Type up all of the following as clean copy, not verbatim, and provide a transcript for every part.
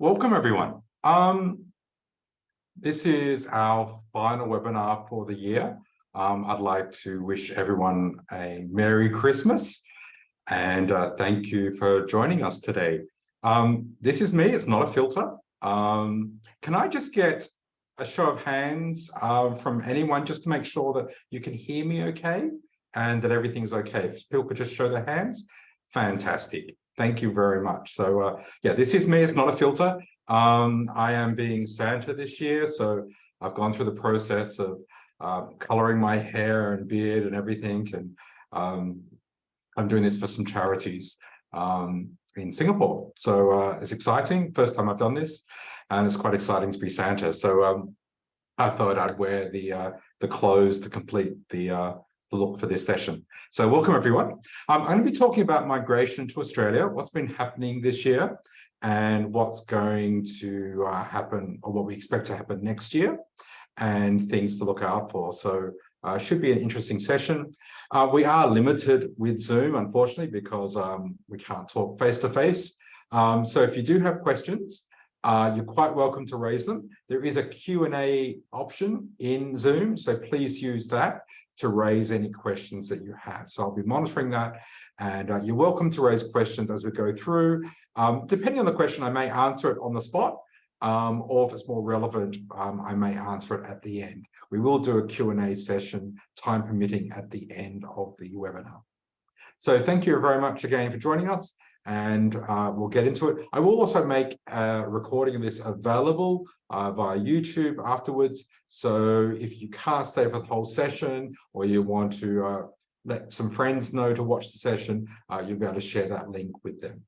Welcome, everyone. This is our final webinar for the year. I'd like to wish everyone a Merry Christmas and thank you for joining us today. This is me, it's not a filter. Can I just get a show of hands from anyone just to make sure that you can hear me okay and that everything's okay? If people could just show their hands, fantastic. Thank you very much. So yeah, this is me, it's not a filter. I am being Santa this year, so I've gone through the process of coloring my hair and beard and everything, and I'm doing this for some charities in Singapore. So it's exciting, first time I've done this, and it's quite exciting to be Santa. So I thought I'd wear the clothes to complete the look for this session. So welcome, everyone. I'm going to be talking about migration to Australia, what's been happening this year, and what's going to happen, or what we expect to happen next year, and things to look out for. So should be an interesting session. We are limited with Zoom, unfortunately, because we can't talk face-to-face. So if you do have questions, you're quite welcome to raise them. There is a Q&A option in Zoom, so please use that to raise any questions that you have. So I'll be monitoring that, and you're welcome to raise questions as we go through. Depending on the question, I may answer it on the spot, or if it's more relevant, I may answer it at the end. We will do a Q&A session, time permitting, at the end of the webinar. So thank you very much again for joining us, and we'll get into it. I will also make a recording of this available via YouTube afterwards. So if you can't stay for the whole session, or you want to let some friends know to watch the session, you'll be able to share that link with them.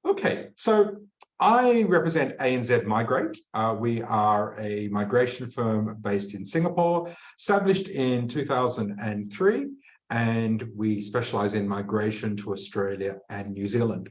Okay, so I represent ANZ Migrate. We are a migration firm based in Singapore, established in 2003, and we specialize in migration to Australia and New Zealand.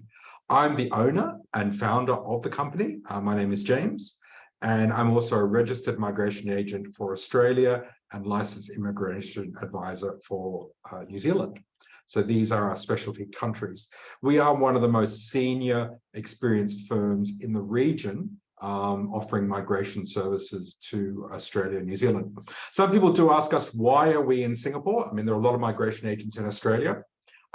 I'm the owner and founder of the company. My name is James, and I'm also a registered migration agent for Australia and licensed immigration advisor for New Zealand. So these are our specialty countries. We are one of the most senior experienced firms in the region offering migration services to Australia and New Zealand. Some people do ask us, why are we in Singapore? I mean, there are a lot of migration agents in Australia.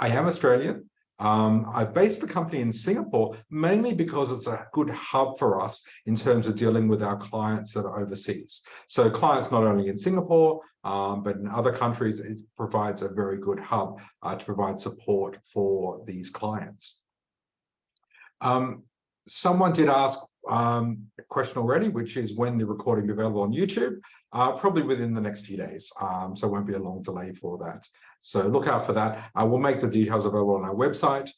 I am Australian. I based the company in Singapore mainly because it's a good hub for us in terms of dealing with our clients that are overseas. So clients not only in Singapore, but in other countries, it provides a very good hub to provide support for these clients. Someone did ask a question already, which is when the recording will be available on YouTube, probably within the next few days. So it won't be a long delay for that. So look out for that. I will make the details available on our website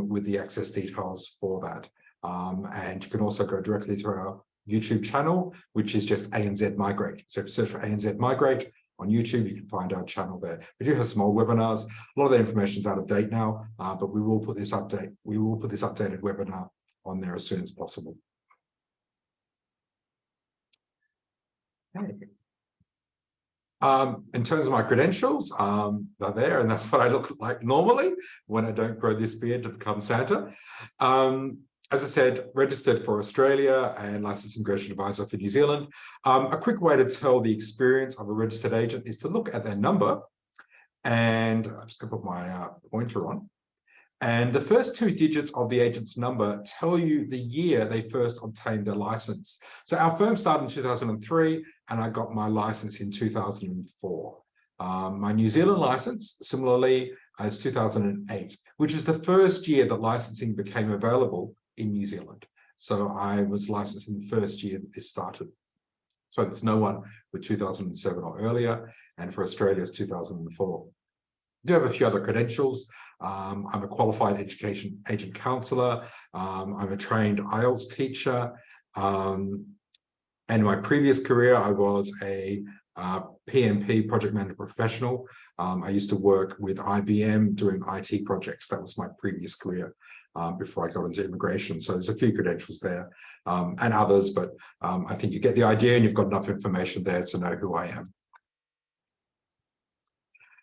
with the access details for that. And you can also go directly to our YouTube channel, which is just ANZ Migrate. So if you search for ANZ Migrate on YouTube, you can find our channel there. We do have small webinars. A lot of the information is out of date now, but we will put this updated webinar on there as soon as possible. Okay. In terms of my credentials, they're there, and that's what I look like normally when I don't grow this beard to become Santa. As I said, registered for Australia and licensed immigration advisor for New Zealand. A quick way to tell the experience of a registered agent is to look at their number, and I'm just going to put my pointer on. And the first two digits of the agent's number tell you the year they first obtained their license. So our firm started in 2003, and I got my license in 2004. My New Zealand license, similarly, is 2008, which is the first year that licensing became available in New Zealand. So I was licensed in the first year that this started. So there's no one with 2007 or earlier, and for Australia, it's 2004. I do have a few other credentials. I'm a qualified education agent counselor. I'm a trained IELTS teacher. And in my previous career, I was a PMP, project manager professional. I used to work with IBM doing IT projects. That was my previous career before I got into immigration. So there's a few credentials there and others, but I think you get the idea, and you've got enough information there to know who I am.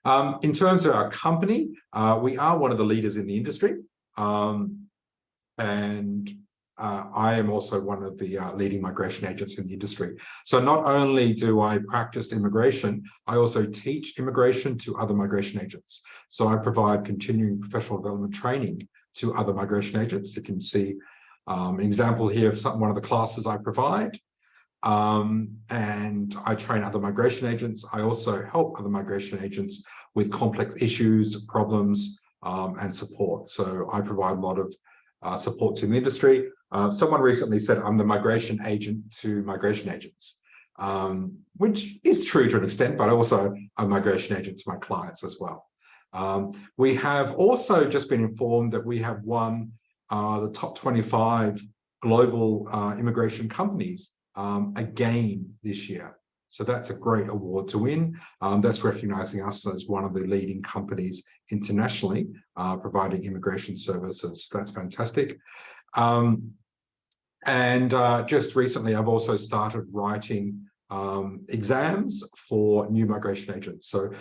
In terms of our company, we are one of the leaders in the industry. And I am also one of the leading migration agents in the industry. So not only do I practice immigration, I also teach immigration to other migration agents. So I provide continuing professional development training to other migration agents. You can see an example here of one of the classes I provide. And I train other migration agents. I also help other migration agents with complex issues, problems, and support. So I provide a lot of support to the industry. Someone recently said I'm the migration agent to migration agents, which is true to an extent, but also a migration agent to my clients as well. We have also just been informed that we have won the top 25 global immigration companies again this year. So that's a great award to win. That's recognizing us as one of the leading companies internationally providing immigration services. That's fantastic. Just recently, I've also started writing exams for new migration agents. So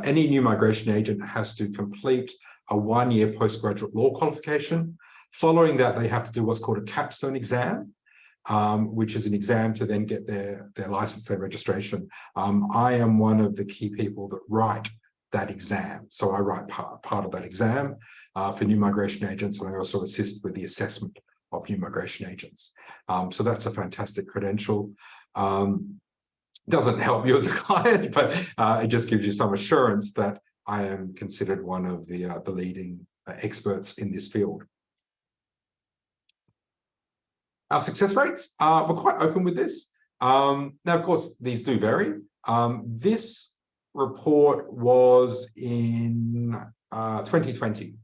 any new migration agent has to complete a 1-year postgraduate law qualification. Following that, they have to do what's called a capstone exam, which is an exam to then get their license, their registration. I am one of the key people that write that exam. So I write part of that exam for new migration agents, and I also assist with the assessment of new migration agents. So that's a fantastic credential. Doesn't help you as a client, but it just gives you some assurance that I am considered one of the leading experts in this field. Our success rates, we're quite open with this. Now, of course, these do vary. This report was in 2020.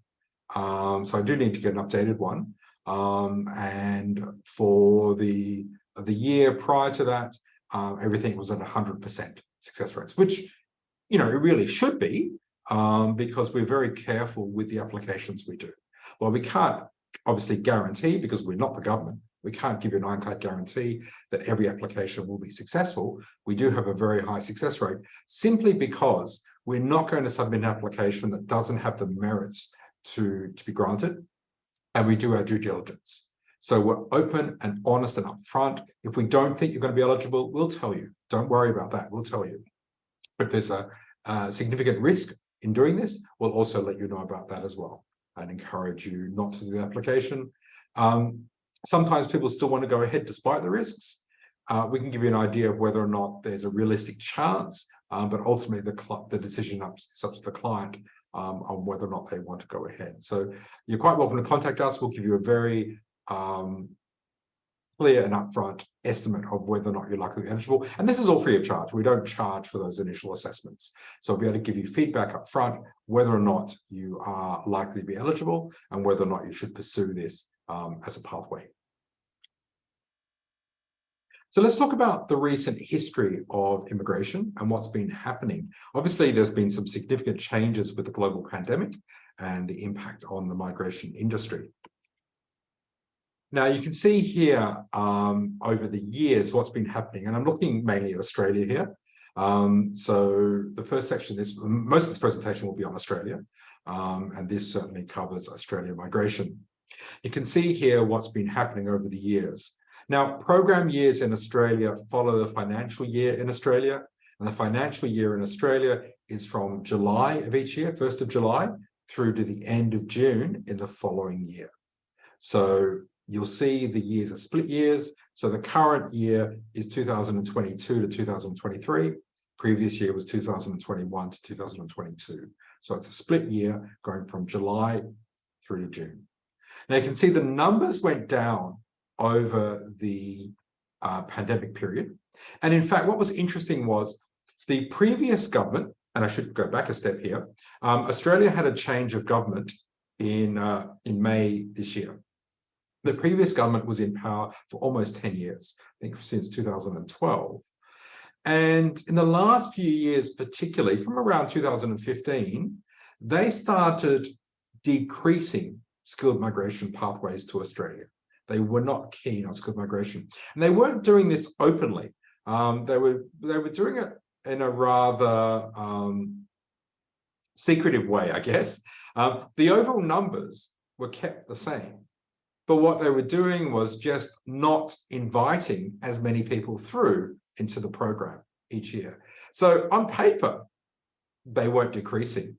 So I do need to get an updated one. And for the year prior to that, everything was at 100% success rates, which, you know, it really should be, because we're very careful with the applications we do. Well, we can't obviously guarantee, because we're not the government, we can't give you an ironclad guarantee that every application will be successful. We do have a very high success rate simply because we're not going to submit an application that doesn't have the merits to be granted, and we do our due diligence. So we're open and honest and upfront. If we don't think you're going to be eligible, we'll tell you. Don't worry about that. We'll tell you. If there's a significant risk in doing this, we'll also let you know about that as well and encourage you not to do the application. Sometimes people still want to go ahead despite the risks. We can give you an idea of whether or not there's a realistic chance, but ultimately the decision is up to the client on whether or not they want to go ahead. So you're quite welcome to contact us. We'll give you a very clear and upfront estimate of whether or not you're likely to be eligible. And this is all free of charge. We don't charge for those initial assessments. So we'll be able to give you feedback up front, whether or not you are likely to be eligible and whether or not you should pursue this as a pathway. So let's talk about the recent history of immigration and what's been happening. Obviously, there's been some significant changes with the global pandemic and the impact on the migration industry. Now, you can see here over the years what's been happening, and I'm looking mainly at Australia here. So the first section, most of this presentation will be on Australia, and this certainly covers Australian migration. You can see here what's been happening over the years. Now, program years in Australia follow the financial year in Australia, and the financial year in Australia is from July of each year, 1st of July, through to the end of June in the following year. So you'll see the years are split years. So the current year is 2022 to 2023. Previous year was 2021 to 2022. So it's a split year going from July through to June. Now you can see the numbers went down over the pandemic period. And in fact, what was interesting was the previous government, and I should go back a step here, Australia had a change of government in May this year. The previous government was in power for almost 10 years, I think since 2012. And in the last few years, particularly from around 2015, they started decreasing skilled migration pathways to Australia. They were not keen on skilled migration. And they weren't doing this openly. They were doing it in a rather secretive way, I guess. The overall numbers were kept the same. But what they were doing was just not inviting as many people through into the program each year. So on paper, they weren't decreasing,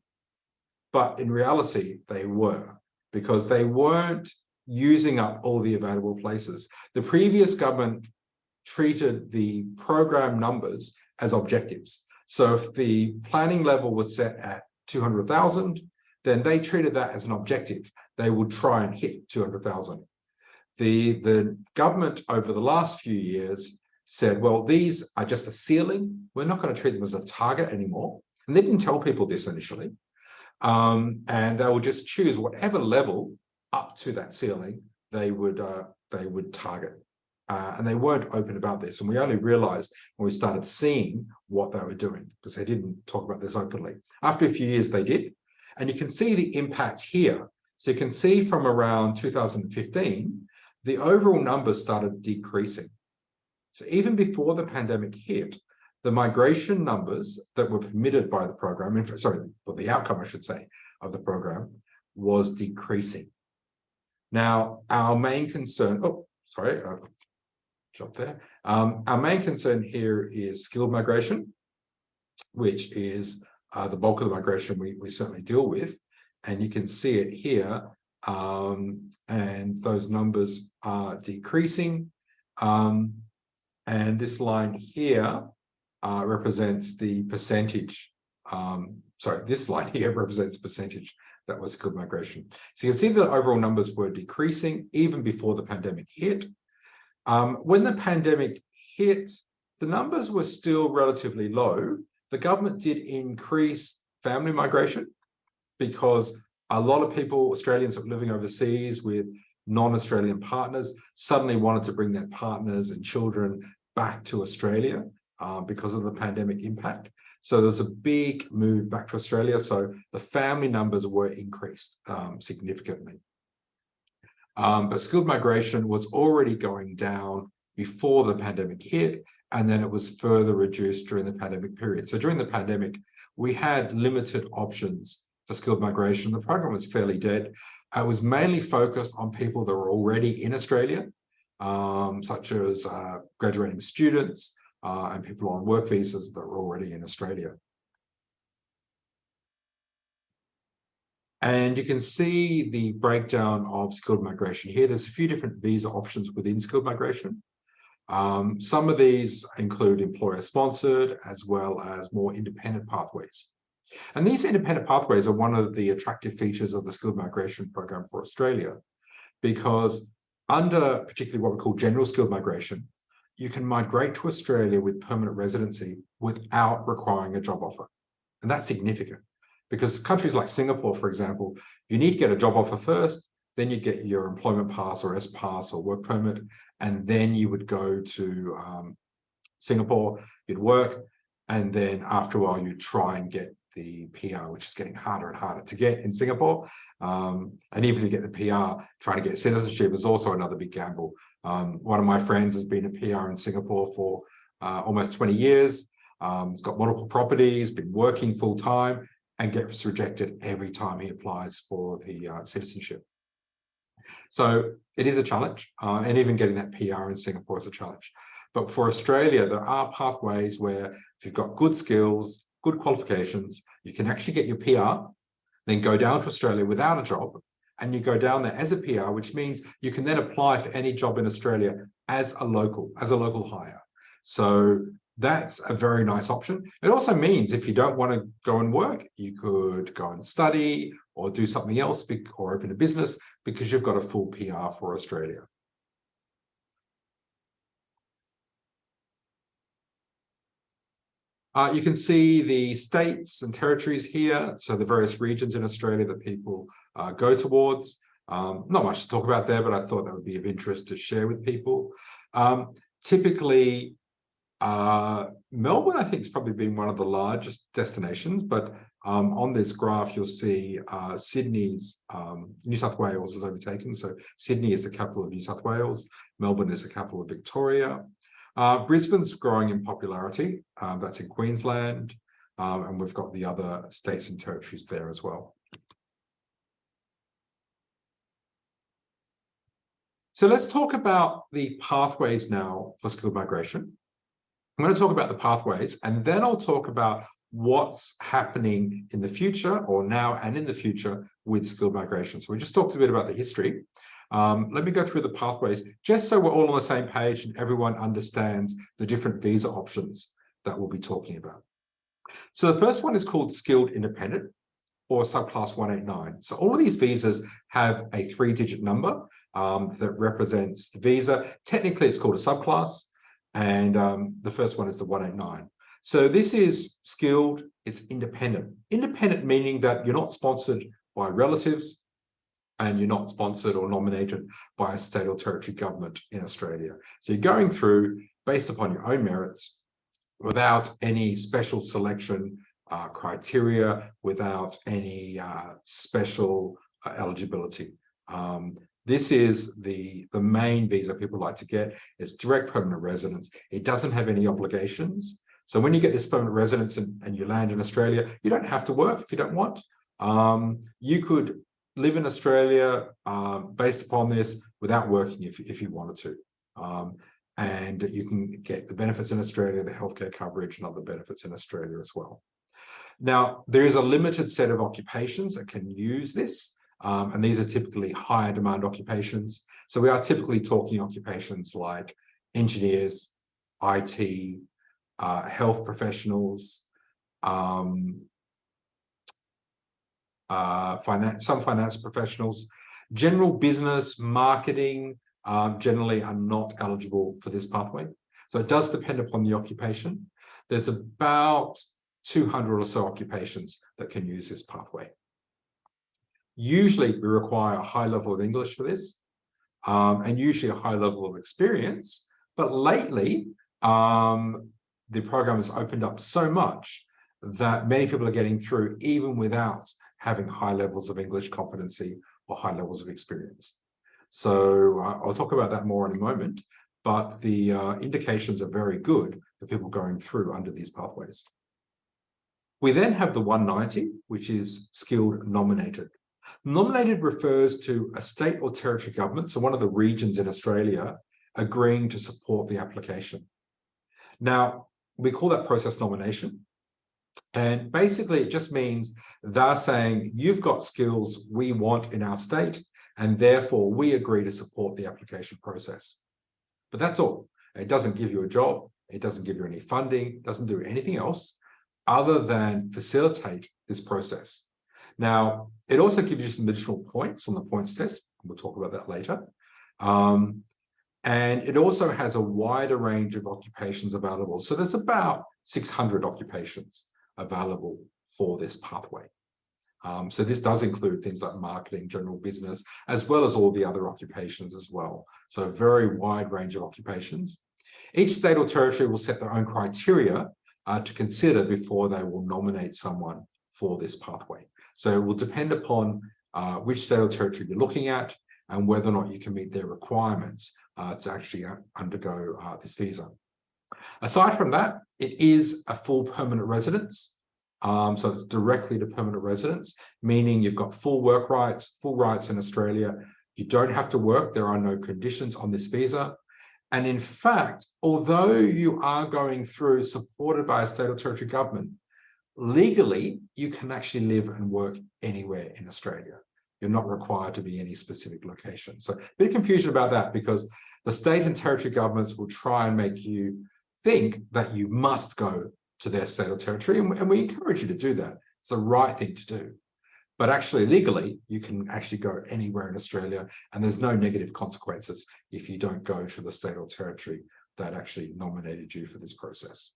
but in reality, they were, because they weren't using up all the available places. The previous government treated the program numbers as objectives. So if the planning level was set at 200,000, then they treated that as an objective. They would try and hit 200,000. The government over the last few years said, well, these are just a ceiling. We're not going to treat them as a target anymore. And they didn't tell people this initially. And they would just choose whatever level up to that ceiling they would target. And they weren't open about this. And we only realized when we started seeing what they were doing, because they didn't talk about this openly. After a few years, they did. And you can see the impact here. So you can see from around 2015, the overall numbers started decreasing. So even before the pandemic hit, the migration numbers that were permitted by the program, the outcome, I should say, of the program was decreasing. Now, our main concern, jump there. Our main concern here is skilled migration, which is the bulk of the migration we certainly deal with. And you can see it here. And those numbers are decreasing. And this line here represents the percentage. This line here represents percentage that was skilled migration. So you can see the overall numbers were decreasing even before the pandemic hit. When the pandemic hit, the numbers were still relatively low. The government did increase family migration because a lot of people, Australians that were living overseas with non-Australian partners, suddenly wanted to bring their partners and children back to Australia because of the pandemic impact. So there's a big move back to Australia. So the family numbers were increased significantly. But skilled migration was already going down before the pandemic hit, and then it was further reduced during the pandemic period. So during the pandemic, we had limited options for skilled migration. The program was fairly dead. It was mainly focused on people that were already in Australia, such as graduating students and people on work visas that were already in Australia. And you can see the breakdown of skilled migration here. There's a few different visa options within skilled migration. Some of these include employer-sponsored as well as more independent pathways. And these independent pathways are one of the attractive features of the skilled migration program for Australia, because under particularly what we call general skilled migration, you can migrate to Australia with permanent residency without requiring a job offer. And that's significant because countries like Singapore, for example, you need to get a job offer first, then you get your employment pass or S pass or work permit, and then you would go to Singapore, you'd work, and then after a while you try and get the PR, which is getting harder and harder to get in Singapore. And even to get the PR, trying to get citizenship is also another big gamble. One of my friends has been a PR in Singapore for almost 20 years. He's got multiple properties, been working full time, and gets rejected every time he applies for the citizenship. So it is a challenge, and even getting that PR in Singapore is a challenge. But for Australia, there are pathways where if you've got good skills, good qualifications, you can actually get your PR, then go down to Australia without a job, and you go down there as a PR, which means you can then apply for any job in Australia as a local hire. So that's a very nice option. It also means if you don't want to go and work, you could go and study or do something else or open a business because you've got a full PR for Australia. You can see the states and territories here, so the various regions in Australia that people go towards. Not much to talk about there, but I thought that would be of interest to share with people. Typically, Melbourne, I think, has probably been one of the largest destinations, but on this graph, you'll see Sydney's, New South Wales is overtaken. So Sydney is the capital of New South Wales. Melbourne is the capital of Victoria. Brisbane's growing in popularity. That's in Queensland. and we've got the other states and territories there as well. So let's talk about the pathways now for skilled migration. I'm going to talk about the pathways, and then I'll talk about what's happening in the future, or now and in the future, with skilled migration. So we just talked a bit about the history. Let me go through the pathways, just so we're all on the same page and everyone understands the different visa options that we'll be talking about. So the first one is called skilled independent, or subclass 189. So all of these visas have a 3-digit number that represents the visa. Technically, it's called a subclass, and the first one is the 189. So this is skilled, it's independent. Independent meaning that you're not sponsored by relatives, and you're not sponsored or nominated by a state or territory government in Australia. So you're going through based upon your own merits, without any special selection criteria, without any special eligibility. This is the main visa people like to get. It's direct permanent residence. It doesn't have any obligations. So when you get this permanent residence and you land in Australia, you don't have to work if you don't want. You could live in Australia based upon this without working if you wanted to. And you can get the benefits in Australia, the healthcare coverage and other benefits in Australia as well. Now, there is a limited set of occupations that can use this, and these are typically higher demand occupations. So we are typically talking occupations like engineers, IT, health professionals, some finance professionals. General business, marketing, generally are not eligible for this pathway. So it does depend upon the occupation. There's about 200 or so occupations that can use this pathway. Usually we require a high level of English for this, and usually a high level of experience. But lately, the program has opened up so much that many people are getting through even without having high levels of English competency or high levels of experience. So I'll talk about that more in a moment, but the indications are very good for people going through under these pathways. We then have the 190, which is skilled nominated. Nominated refers to a state or territory government, so one of the regions in Australia, agreeing to support the application. Now, we call that process nomination. And basically, it just means they're saying, you've got skills we want in our state, and therefore we agree to support the application process. But that's all. It doesn't give you a job. It doesn't give you any funding, doesn't do anything else other than facilitate this process. Now, it also gives you some additional points on the points test. We'll talk about that later. And it also has a wider range of occupations available. So there's about 600 occupations available for this pathway. So this does include things like marketing, general business, as well as all the other occupations as well. So a very wide range of occupations. Each state or territory will set their own criteria to consider before they will nominate someone for this pathway. So it will depend upon which state or territory you're looking at and whether or not you can meet their requirements to actually undergo this visa. Aside from that, it is a full permanent residence. So it's directly to permanent residence, meaning you've got full work rights, full rights in Australia. You don't have to work. There are no conditions on this visa. And in fact, although you are going through supported by a state or territory government, legally, you can actually live and work anywhere in Australia. You're not required to be any specific location. So a bit of confusion about that, because the state and territory governments will try and make you think that you must go to their state or territory, and we encourage you to do that. It's the right thing to do. But actually, legally, you can actually go anywhere in Australia, and there's no negative consequences if you don't go to the state or territory that actually nominated you for this process.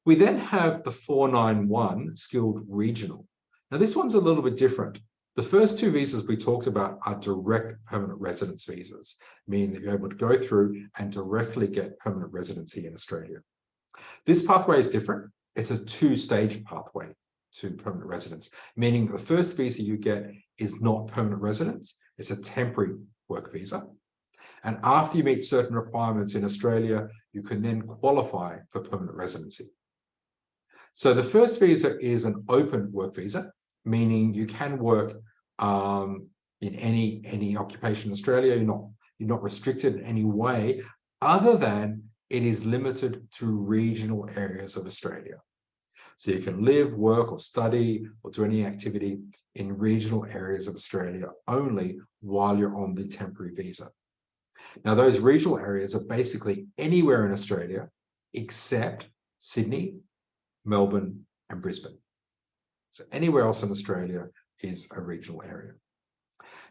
We then have the 491 skilled regional. Now, this one's a little bit different. The first two visas we talked about are direct permanent residence visas, meaning that you're able to go through and directly get permanent residency in Australia. This pathway is different. It's a two-stage pathway to permanent residence, meaning that the first visa you get is not permanent residence. It's a temporary work visa. And after you meet certain requirements in Australia, you can then qualify for permanent residency. So the first visa is an open work visa, meaning you can work in any occupation in Australia. You're not restricted in any way, other than it is limited to regional areas of Australia. So you can live, work, or study, or do any activity in regional areas of Australia only while you're on the temporary visa. Now, those regional areas are basically anywhere in Australia except Sydney, Melbourne, and Brisbane. So anywhere else in Australia is a regional area.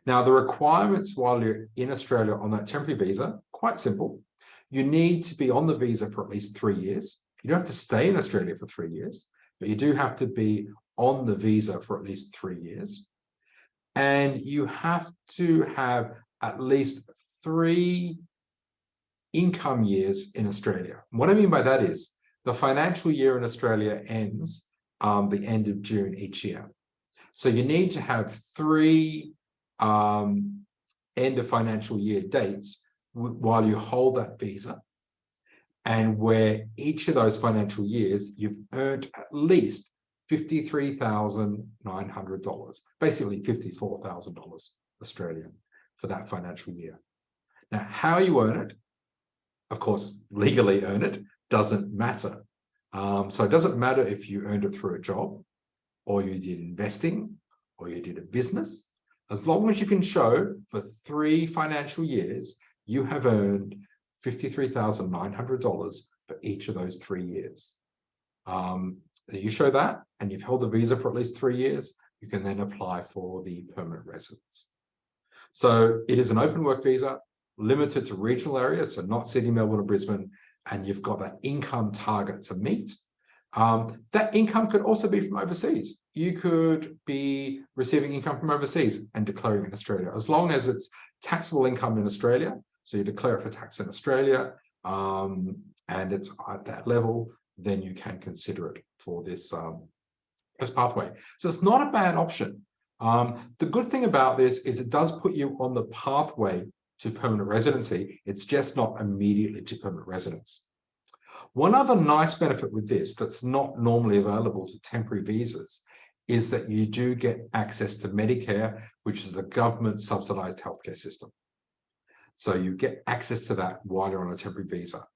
Now, the requirements while you're in Australia on that temporary visa, quite simple. You need to be on the visa for at least 3 years. You don't have to stay in Australia for 3 years, but you do have to be on the visa for at least 3 years. And you have to have at least 3 income years in Australia. What I mean by that is the financial year in Australia ends the end of June each year. So you need to have 3 end of financial year dates while you hold that visa, and where each of those financial years you've earned at least $53,900, basically $54,000 Australian for that financial year. Now, how you earn it, of course, legally earn it, doesn't matter. So it doesn't matter if you earned it through a job, or you did investing, or you did a business. As long as you can show for 3 financial years, you have earned $53,900 for each of those 3 years. You show that, and you've held the visa for at least 3 years, you can then apply for the permanent residence. So it is an open work visa, limited to regional areas, so not Sydney, Melbourne, or Brisbane, and you've got that income target to meet. That income could also be from overseas. You could be receiving income from overseas and declaring in Australia, as long as it's taxable income in Australia. So you declare it for tax in Australia, and it's at that level, then you can consider it for this pathway. So it's not a bad option. The good thing about this is it does put you on the pathway to permanent residency. It's just not immediately to permanent residence. One other nice benefit with this that's not normally available to temporary visas is that you do get access to Medicare, which is the government subsidized healthcare system. So you get access to that while you're on a temporary visa.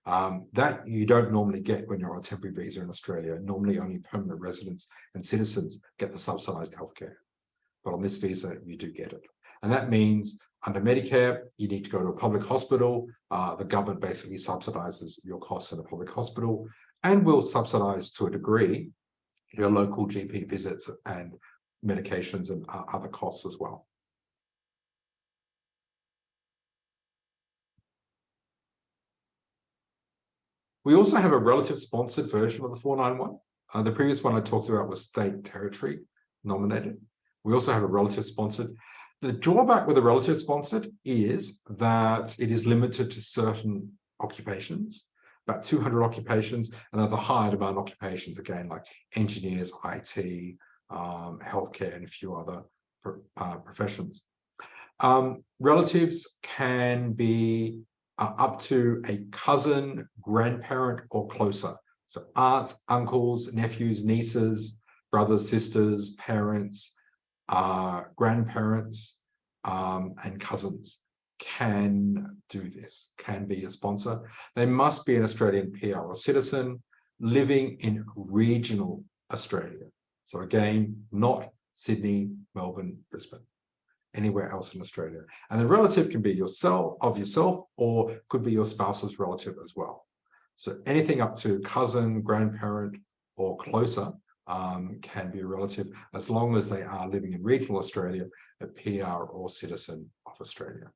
That you don't normally get when you're on a temporary visa in Australia. Normally only permanent residents and citizens get the subsidized healthcare. But on this visa, you do get it. And that means under Medicare, you need to go to a public hospital. The government basically subsidizes your costs in a public hospital and will subsidize to a degree your local GP visits and medications and other costs as well. We also have a relative sponsored version of the 491. The previous one I talked about was state territory nominated. We also have a relative sponsored. The drawback with a relative sponsored is that it is limited to certain occupations, about 200 occupations, and other higher demand occupations, again, like engineers, IT, healthcare, and a few other professions. Relatives can be up to a cousin, grandparent, or closer. So aunts, uncles, nephews, nieces, brothers, sisters, parents, grandparents, and cousins can do this, can be a sponsor. They must be an Australian PR or citizen living in regional Australia. So again, not Sydney, Melbourne, Brisbane, anywhere else in Australia. And the relative can be yourself, or could be your spouse's relative as well. So anything up to cousin, grandparent, or closer can be a relative, as long as they are living in regional Australia, a PR or citizen of Australia.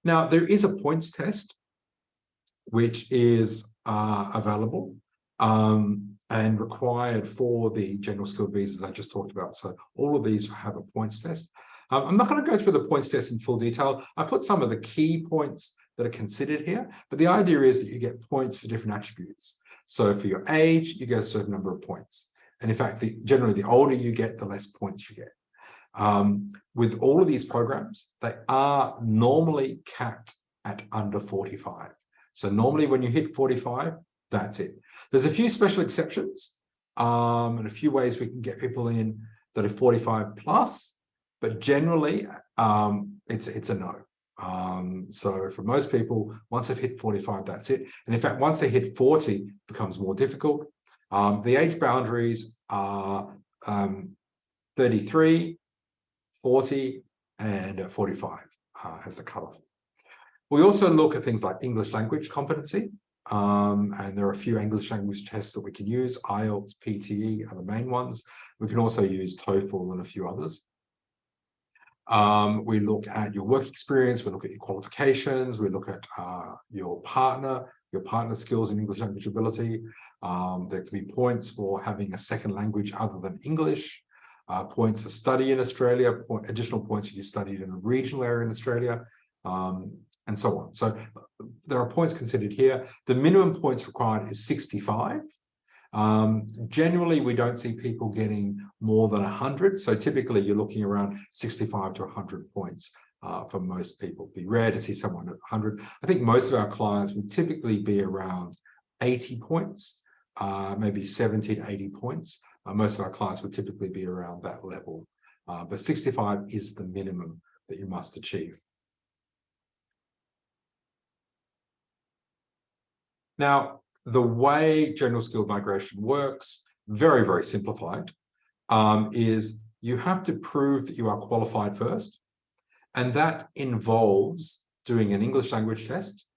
Now, there is a points test, which is available and required for the general skilled visas I just talked about. So all of these have a points test. I'm not going to go through the points test in full detail. I put some of the key points that are considered here, but the idea is that you get points for different attributes. So for your age, you get a certain number of points. And in fact, generally, the older you get, the less points you get. With all of these programs, they are normally capped at under 45. So normally when you hit 45, that's it. There's a few special exceptions and a few ways we can get people in that are 45 plus, but generally it's a no. So for most people, once they've hit 45, that's it. And in fact, once they hit 40, it becomes more difficult. The age boundaries are 33, 40, and 45 as a cutoff. We also look at things like English language competency, and there are a few English language tests that we can use. IELTS, PTE are the main ones. We can also use TOEFL and a few others. We look at your work experience, we look at your qualifications, we look at your partner skills in English language ability. There can be points for having a second language other than English, points for study in Australia, additional points if you studied in a regional area in Australia, and so on. So there are points considered here. The minimum points required is 65. Generally, we don't see people getting more than 100. So typically you're looking around 65 to 100 points for most people. It'd be rare to see someone at 100. I think most of our clients would typically be around 80 points, maybe 70 to 80 points. Most of our clients would typically be around that level. But 65 is the minimum that you must achieve. Now, the way general skilled migration works, very, very simplified, is you have to prove that you are qualified first. And that involves doing an English language test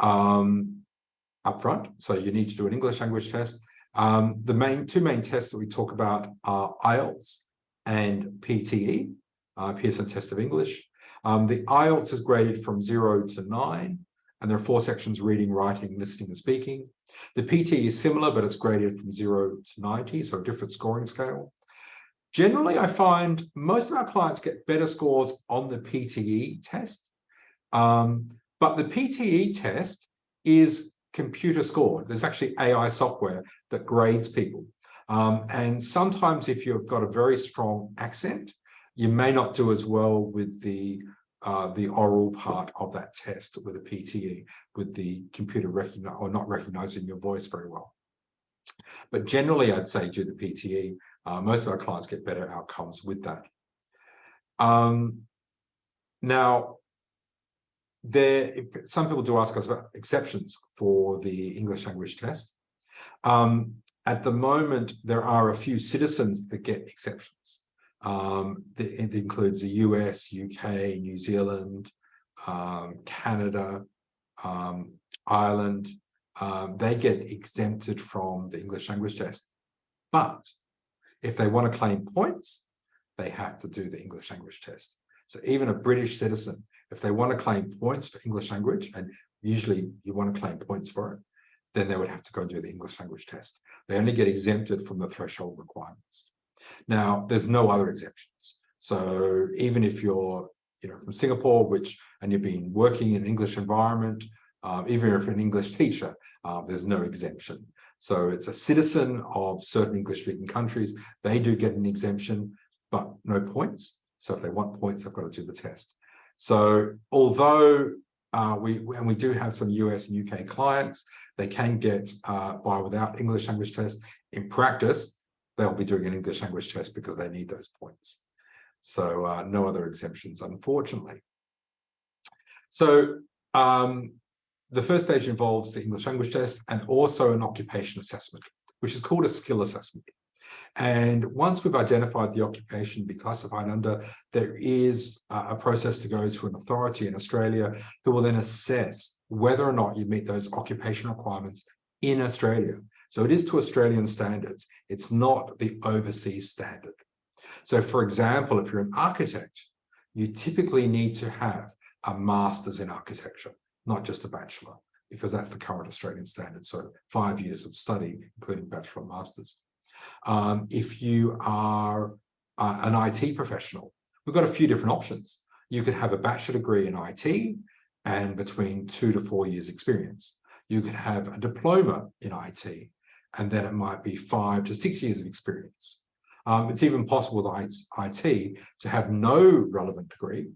upfront. So you need to do an English language test. The two main tests that we talk about are IELTS and PTE, Pearson Test of English. The IELTS is graded from 0 to 9. And there are 4 sections: reading, writing, listening, and speaking. The PTE is similar, but it's graded from 0 to 90, so a different scoring scale. Generally, I find most of our clients get better scores on the PTE test, but the PTE test is computer scored. There's actually AI software that grades people. And sometimes if you've got a very strong accent, you may not do as well with the oral part of that test with a PTE, with the computer not recognizing your voice very well. But generally, I'd say do the PTE. Most of our clients get better outcomes with that. Now, some people do ask us about exceptions for the English language test. At the moment, there are a few citizens that get exceptions. It includes the US, UK, New Zealand, Canada, Ireland. They get exempted from the English language test. But if they want to claim points, they have to do the English language test. So even a British citizen, if they want to claim points for English language, and usually you want to claim points for it, then they would have to go do the English language test. They only get exempted from the threshold requirements. Now, there's no other exemptions. So even if you're from Singapore, and you've been working in an English environment, even if you're an English teacher, there's no exemption. So it's a citizen of certain English-speaking countries. They do get an exemption, but no points. So if they want points, they've got to do the test. So although we do have some US and UK clients, they can get by without English language test. In practice, they'll be doing an English language test because they need those points. So no other exemptions, unfortunately. So the first stage involves the English language test and also an occupation assessment, which is called a skill assessment. And once we've identified the occupation to be classified under, there is a process to go to an authority in Australia who will then assess whether or not you meet those occupation requirements in Australia. So it is to Australian standards. It's not the overseas standard. So for example, if you're an architect, you typically need to have a master's in architecture, not just a bachelor, because that's the current Australian standard. So 5 years of study, including bachelor and masters. If you are an IT professional, we've got a few different options. You could have a bachelor degree in IT and between 2 to 4 years experience. You could have a diploma in IT, and then it might be 5 to 6 years of experience. It's even possible with IT to have no relevant degree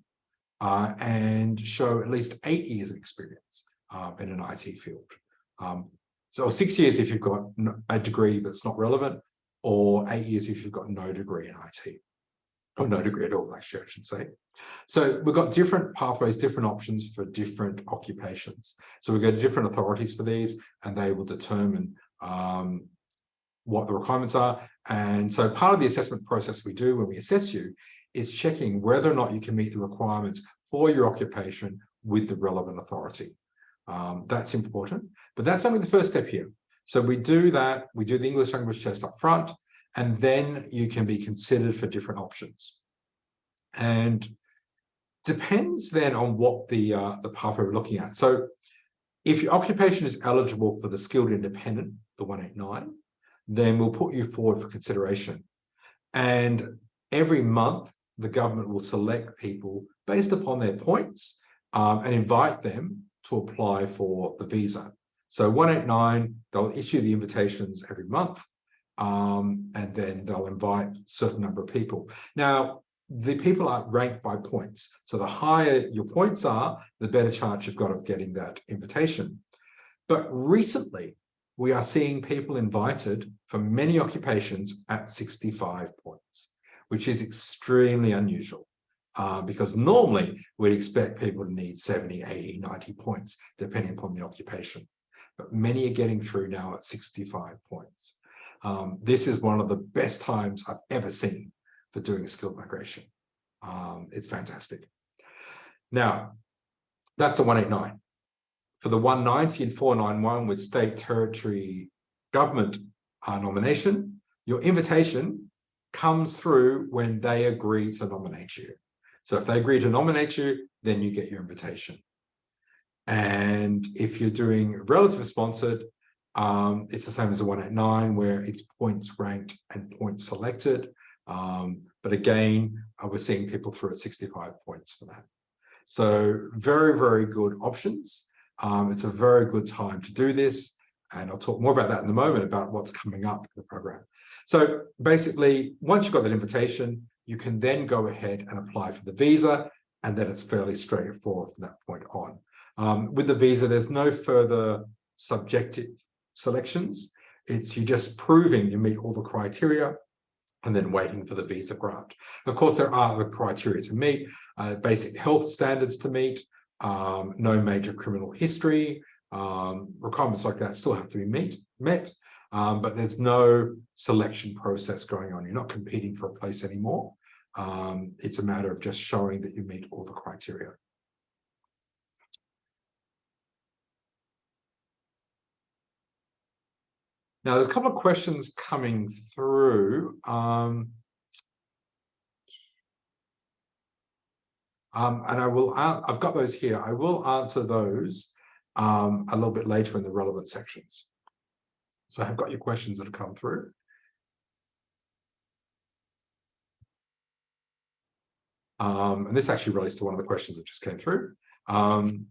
and show at least 8 years of experience in an IT field. So 6 years if you've got a degree that's not relevant, or 8 years if you've got no degree in IT, or no degree at all, actually, I should say. So we've got different pathways, different options for different occupations. So we've got different authorities for these, and they will determine what the requirements are. And so part of the assessment process we do when we assess you is checking whether or not you can meet the requirements for your occupation with the relevant authority. That's important, but that's only the first step here. So we do that, we do the English language test up front, and then you can be considered for different options. And depends then on what the pathway we're looking at. So if your occupation is eligible for the skilled independent, the 189, then we'll put you forward for consideration. And every month, the government will select people based upon their points and invite them to apply for the visa. So 189, they'll issue the invitations every month, and then they'll invite a certain number of people. Now, the people are ranked by points. So the higher your points are, the better chance you've got of getting that invitation. But recently, we are seeing people invited for many occupations at 65 points, which is extremely unusual because normally we'd expect people to need 70, 80, 90 points, depending upon the occupation. But many are getting through now at 65 points. This is one of the best times I've ever seen for doing skilled migration. It's fantastic. Now, that's a 189. For the 190 and 491 with state territory government nomination, your invitation comes through when they agree to nominate you. So if they agree to nominate you, then you get your invitation. And if you're doing relative sponsored, it's the same as a 189 where it's points ranked and points selected. But again, we're seeing people through at 65 points for that. So very, very good options. It's a very good time to do this. And I'll talk more about that in a moment about what's coming up in the program. So basically, once you've got that invitation, you can then go ahead and apply for the visa, and then it's fairly straightforward from that point on. With the visa, there's no further subjective selections. It's you just proving you meet all the criteria and then waiting for the visa grant. Of course, there are other criteria to meet, basic health standards to meet, no major criminal history, requirements like that still have to be met, but there's no selection process going on. You're not competing for a place anymore. It's a matter of just showing that you meet all the criteria. Now, there's a couple of questions coming through. And I've got those here. I will answer those a little bit later in the relevant sections. So I've got your questions that have come through. And this actually relates to one of the questions that just came through. And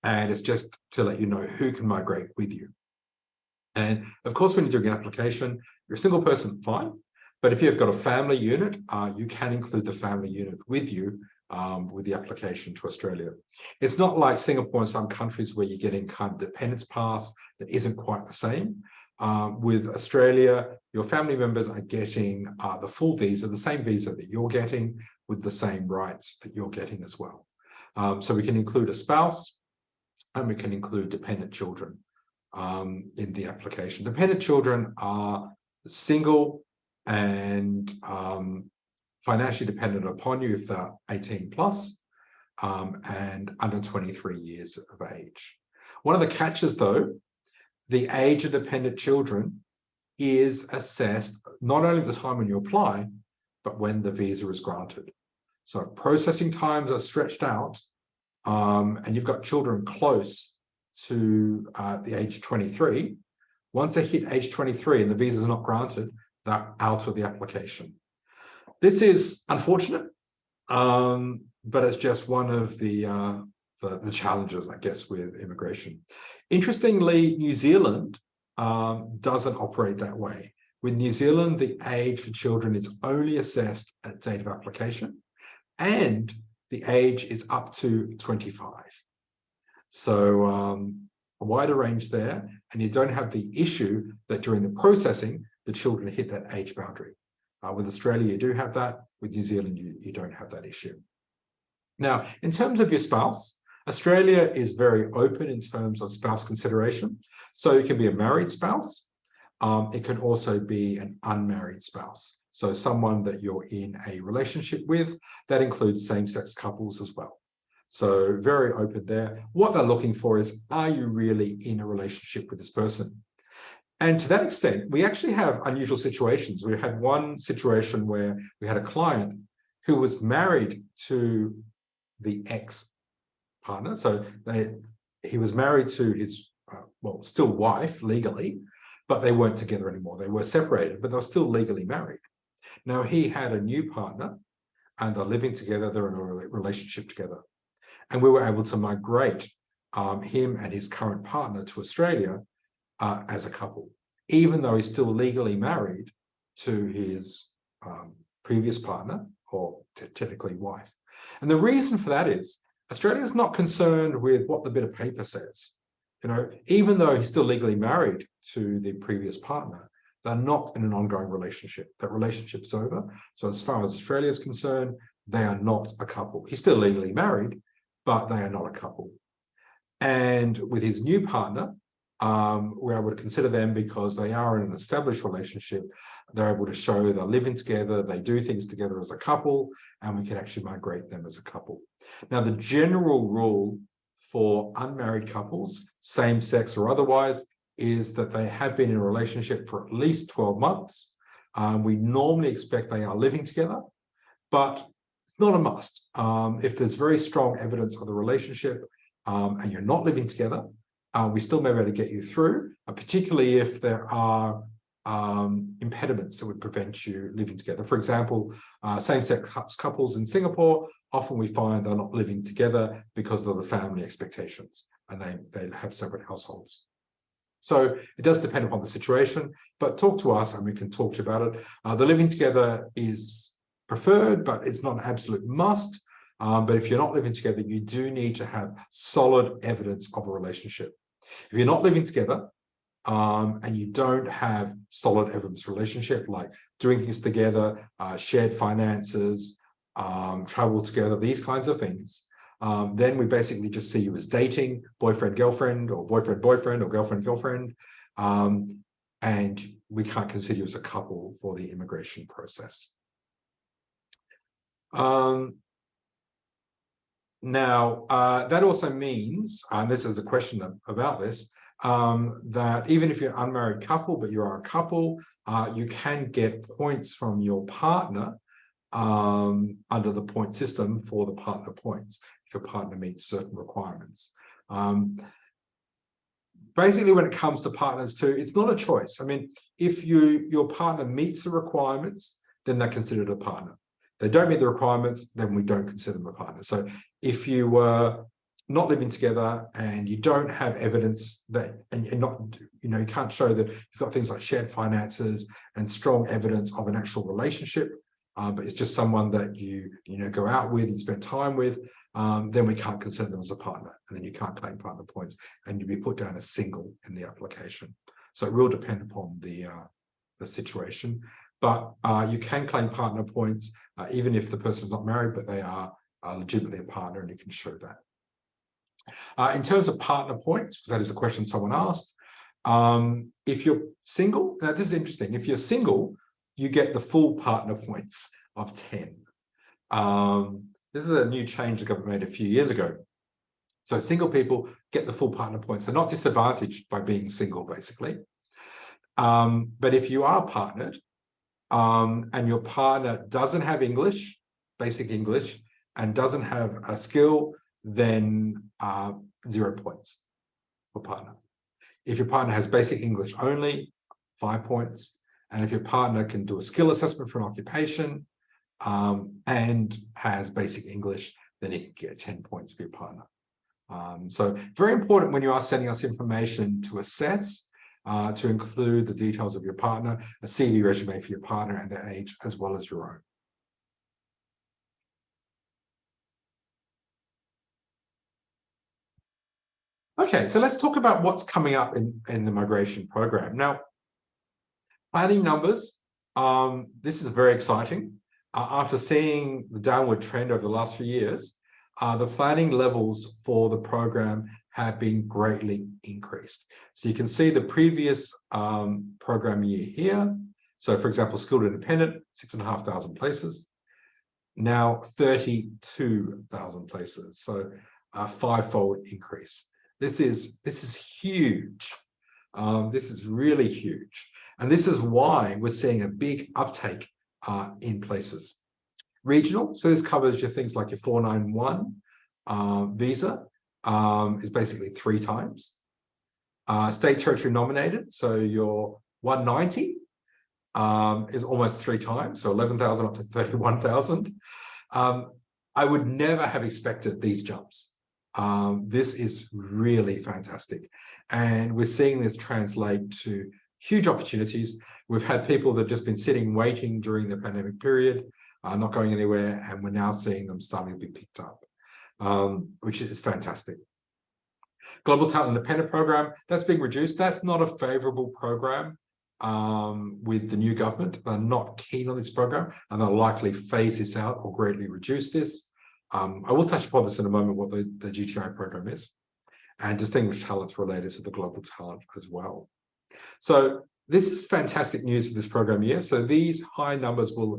it's just to let you know who can migrate with you. And of course, when you're doing an application, you're a single person, fine. But if you've got a family unit, you can include the family unit with you with the application to Australia. It's not like Singapore and some countries where you're getting kind of dependence pass that isn't quite the same. With Australia, your family members are getting the full visa, the same visa that you're getting with the same rights that you're getting as well. So we can include a spouse and we can include dependent children in the application. Dependent children are single and financially dependent upon you if they're 18 plus and under 23 years of age. One of the catches though, the age of dependent children is assessed not only the time when you apply, but when the visa is granted. So if processing times are stretched out and you've got children close to the age of 23, once they hit age 23 and the visa is not granted, they're out of the application. This is unfortunate, but it's just one of the challenges, I guess, with immigration. Interestingly, New Zealand doesn't operate that way. With New Zealand, the age for children is only assessed at date of application, and the age is up to 25. So a wider range there, and you don't have the issue that during the processing, the children hit that age boundary. With Australia, you do have that. With New Zealand, you don't have that issue. Now, in terms of your spouse, Australia is very open in terms of spouse consideration. So it can be a married spouse. It can also be an unmarried spouse. So someone that you're in a relationship with, that includes same-sex couples as well. So very open there. What they're looking for is, are you really in a relationship with this person? And to that extent, we actually have unusual situations. We had one situation where we had a client who was married to the ex-partner. So he was married to his, well, still wife legally, but they weren't together anymore. They were separated, but they were still legally married. Now he had a new partner and they're living together, they're in a relationship together. And we were able to migrate him and his current partner to Australia as a couple, even though he's still legally married to his previous partner, or technically wife. And the reason for that is Australia is not concerned with what the bit of paper says. You know, even though he's still legally married to the previous partner, they're not in an ongoing relationship. That relationship's over. So as far as Australia is concerned, they are not a couple. He's still legally married, but they are not a couple. And with his new partner, we're able to consider them because they are in an established relationship. They're able to show they're living together, they do things together as a couple, and we can actually migrate them as a couple. Now, the general rule for unmarried couples, same sex or otherwise, is that they have been in a relationship for at least 12 months. We normally expect they are living together, but it's not a must. If there's very strong evidence of the relationship and you're not living together, we still may be able to get you through, particularly if there are impediments that would prevent you living together. For example, same-sex couples in Singapore, often we find they're not living together because of the family expectations and they have separate households. So it does depend upon the situation, but talk to us and we can talk to you about it. The living together is preferred, but it's not an absolute must. But if you're not living together, you do need to have solid evidence of a relationship. If you're not living together and you don't have solid evidence relationship, like doing things together, shared finances, travel together, these kinds of things, then we basically just see you as dating, boyfriend-girlfriend, or boyfriend-boyfriend, or girlfriend-girlfriend, and we can't consider you as a couple for the immigration process. Now, that also means, and this is a question about this, that even if you're an unmarried couple, but you are a couple, you can get points from your partner under the point system for the partner points, if your partner meets certain requirements. Basically, when it comes to partners too, it's not a choice. I mean, if your partner meets the requirements, then they're considered a partner. They don't meet the requirements, then we don't consider them a partner. So if you were not living together and you don't have evidence that, and you're not, you can't show that you've got things like shared finances and strong evidence of an actual relationship, but it's just someone that you go out with and spend time with, then we can't consider them as a partner, and then you can't claim partner points, and you'll be put down as single in the application. So it will depend upon the situation. But you can claim partner points even if the person's not married, but they are legitimately a partner, and you can show that. In terms of partner points, because that is a question someone asked, if you're single, now this is interesting. If you're single, you get the full partner points of 10. This is a new change the government made a few years ago. So single people get the full partner points. They're not disadvantaged by being single, basically. But if you are partnered, and your partner doesn't have English, basic English, and doesn't have a skill, then 0 points for partner. If your partner has basic English only, 5 points. And if your partner can do a skill assessment for an occupation and has basic English, then you can get 10 points for your partner. So very important when you are sending us information to assess. to include the details of your partner, a CV resume for your partner and their age, as well as your own. Okay, so let's talk about what's coming up in the migration program. Now, planning numbers, this is very exciting. After seeing the downward trend over the last few years, the planning levels for the program have been greatly increased. So you can see the previous program year here. So for example, skilled independent, 6,500 places. Now 32,000 places. So a five-fold increase. This is huge. This is really huge. And this is why we're seeing a big uptake in places. Regional, so this covers your things like your 491 visa, is basically 3 times. State territory nominated, so your 190 is almost 3 times, so 11,000 up to 31,000. I would never have expected these jumps. This is really fantastic. And we're seeing this translate to huge opportunities. We've had people that have just been sitting waiting during the pandemic period, not going anywhere, and we're now seeing them starting to be picked up, which is fantastic. Global Talent Independent Program, that's being reduced. That's not a favorable program with the new government. They're not keen on this program, and they'll likely phase this out or greatly reduce this. I will touch upon this in a moment, what the GTI program is, and distinguished talents related to the global talent as well. So this is fantastic news for this program year. So these high numbers will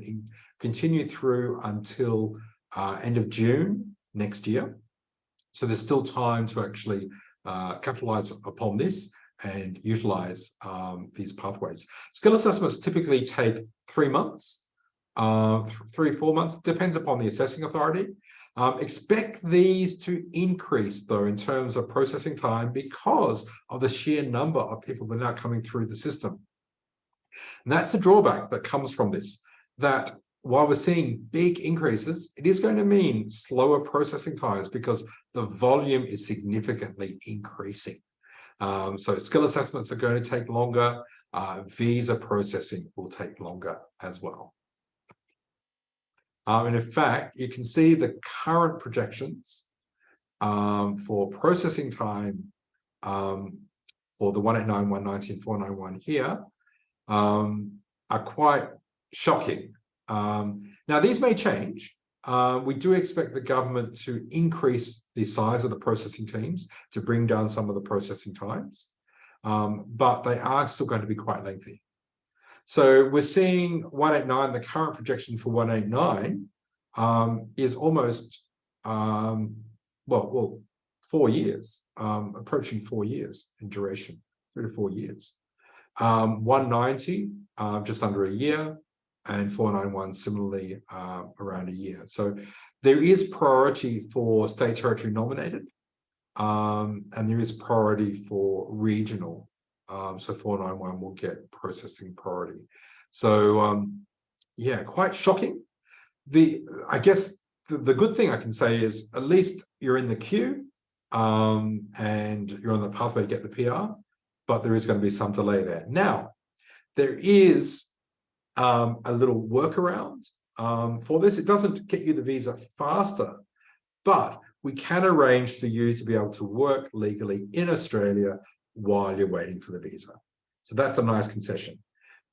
continue through until end of June next year. So there's still time to actually capitalize upon this and utilize these pathways. Skill assessments typically take 3 months, 3-4 months, depends upon the assessing authority. Expect these to increase though in terms of processing time because of the sheer number of people that are now coming through the system. And that's a drawback that comes from this, that while we're seeing big increases, it is going to mean slower processing times because the volume is significantly increasing. So skill assessments are going to take longer. Visa processing will take longer as well. And in fact, you can see the current projections for processing time for the 189, 190, and 491 here are quite shocking. Now, these may change. We do expect the government to increase the size of the processing teams to bring down some of the processing times, but they are still going to be quite lengthy. So we're seeing 189, the current projection for 189 is almost, 4 years, approaching 4 years in duration, 3 to 4 years. 190, just under a year, and 491 similarly around a year. So there is priority for state territory nominated, and there is priority for regional. So 491 will get processing priority. So yeah, quite shocking. I guess the good thing I can say is at least you're in the queue and you're on the pathway to get the PR, but there is going to be some delay there. Now, there is a little workaround for this. It doesn't get you the visa faster, but we can arrange for you to be able to work legally in Australia while you're waiting for the visa. So that's a nice concession.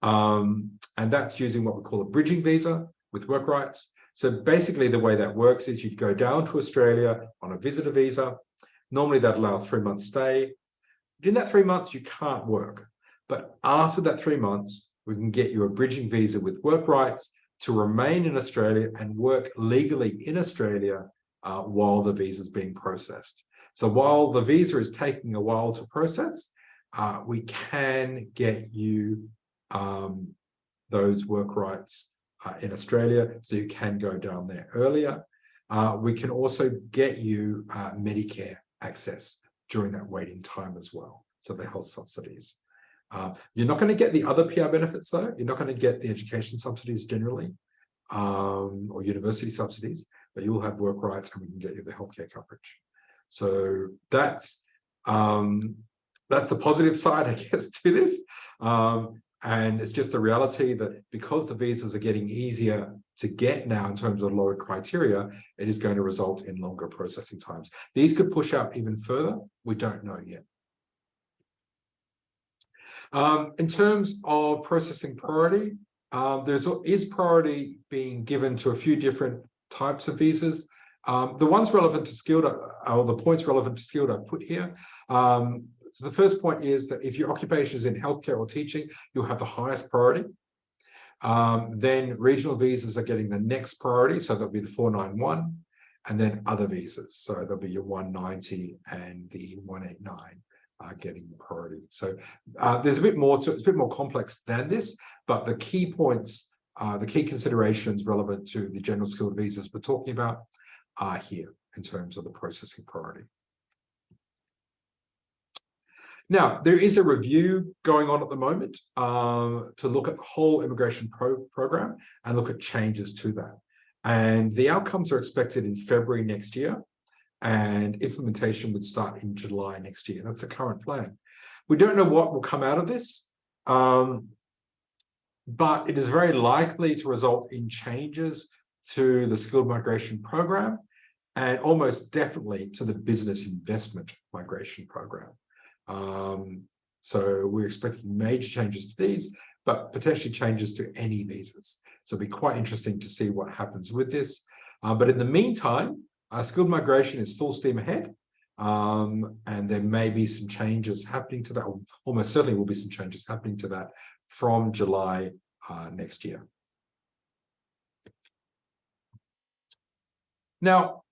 And that's using what we call a bridging visa with work rights. So basically the way that works is you'd go down to Australia on a visitor visa. Normally that allows 3 months stay. In that 3 months, you can't work. But after that 3 months, we can get you a bridging visa with work rights to remain in Australia and work legally in Australia while the visa is being processed. So while the visa is taking a while to process, we can get you those work rights in Australia, so you can go down there earlier. We can also get you Medicare access during that waiting time as well, so the health subsidies. You're not going to get the other PR benefits though. You're not going to get the education subsidies generally, or university subsidies, but you will have work rights and we can get you the healthcare coverage. So that's that's the positive side, I guess, to this. And it's just a reality that because the visas are getting easier to get now in terms of lower criteria, it is going to result in longer processing times. These could push out even further. We don't know yet. In terms of processing priority, there is priority being given to a few different types of visas. The ones relevant to skilled, or the points relevant to skilled, I've put here. So the first point is that if your occupation is in healthcare or teaching, you'll have the highest priority. Then regional visas are getting the next priority, so that'll be the 491, and then other visas. So there'll be your 190 and the 189 are getting priority. So there's a bit more to it. It's a bit more complex than this, but the key points, the key considerations relevant to the general skilled visas we're talking about are here in terms of the processing priority. Now, there is a review going on at the moment to look at the whole immigration program and look at changes to that. And the outcomes are expected in February next year, and implementation would start in July next year. That's the current plan. We don't know what will come out of this, but it is very likely to result in changes to the skilled migration program and almost definitely to the business investment migration program. So we're expecting major changes to these, but potentially changes to any visas. So it'll be quite interesting to see what happens with this. But in the meantime, skilled migration is full steam ahead. And there may be some changes happening to that, or almost certainly will be some changes happening to that from July next year. Now,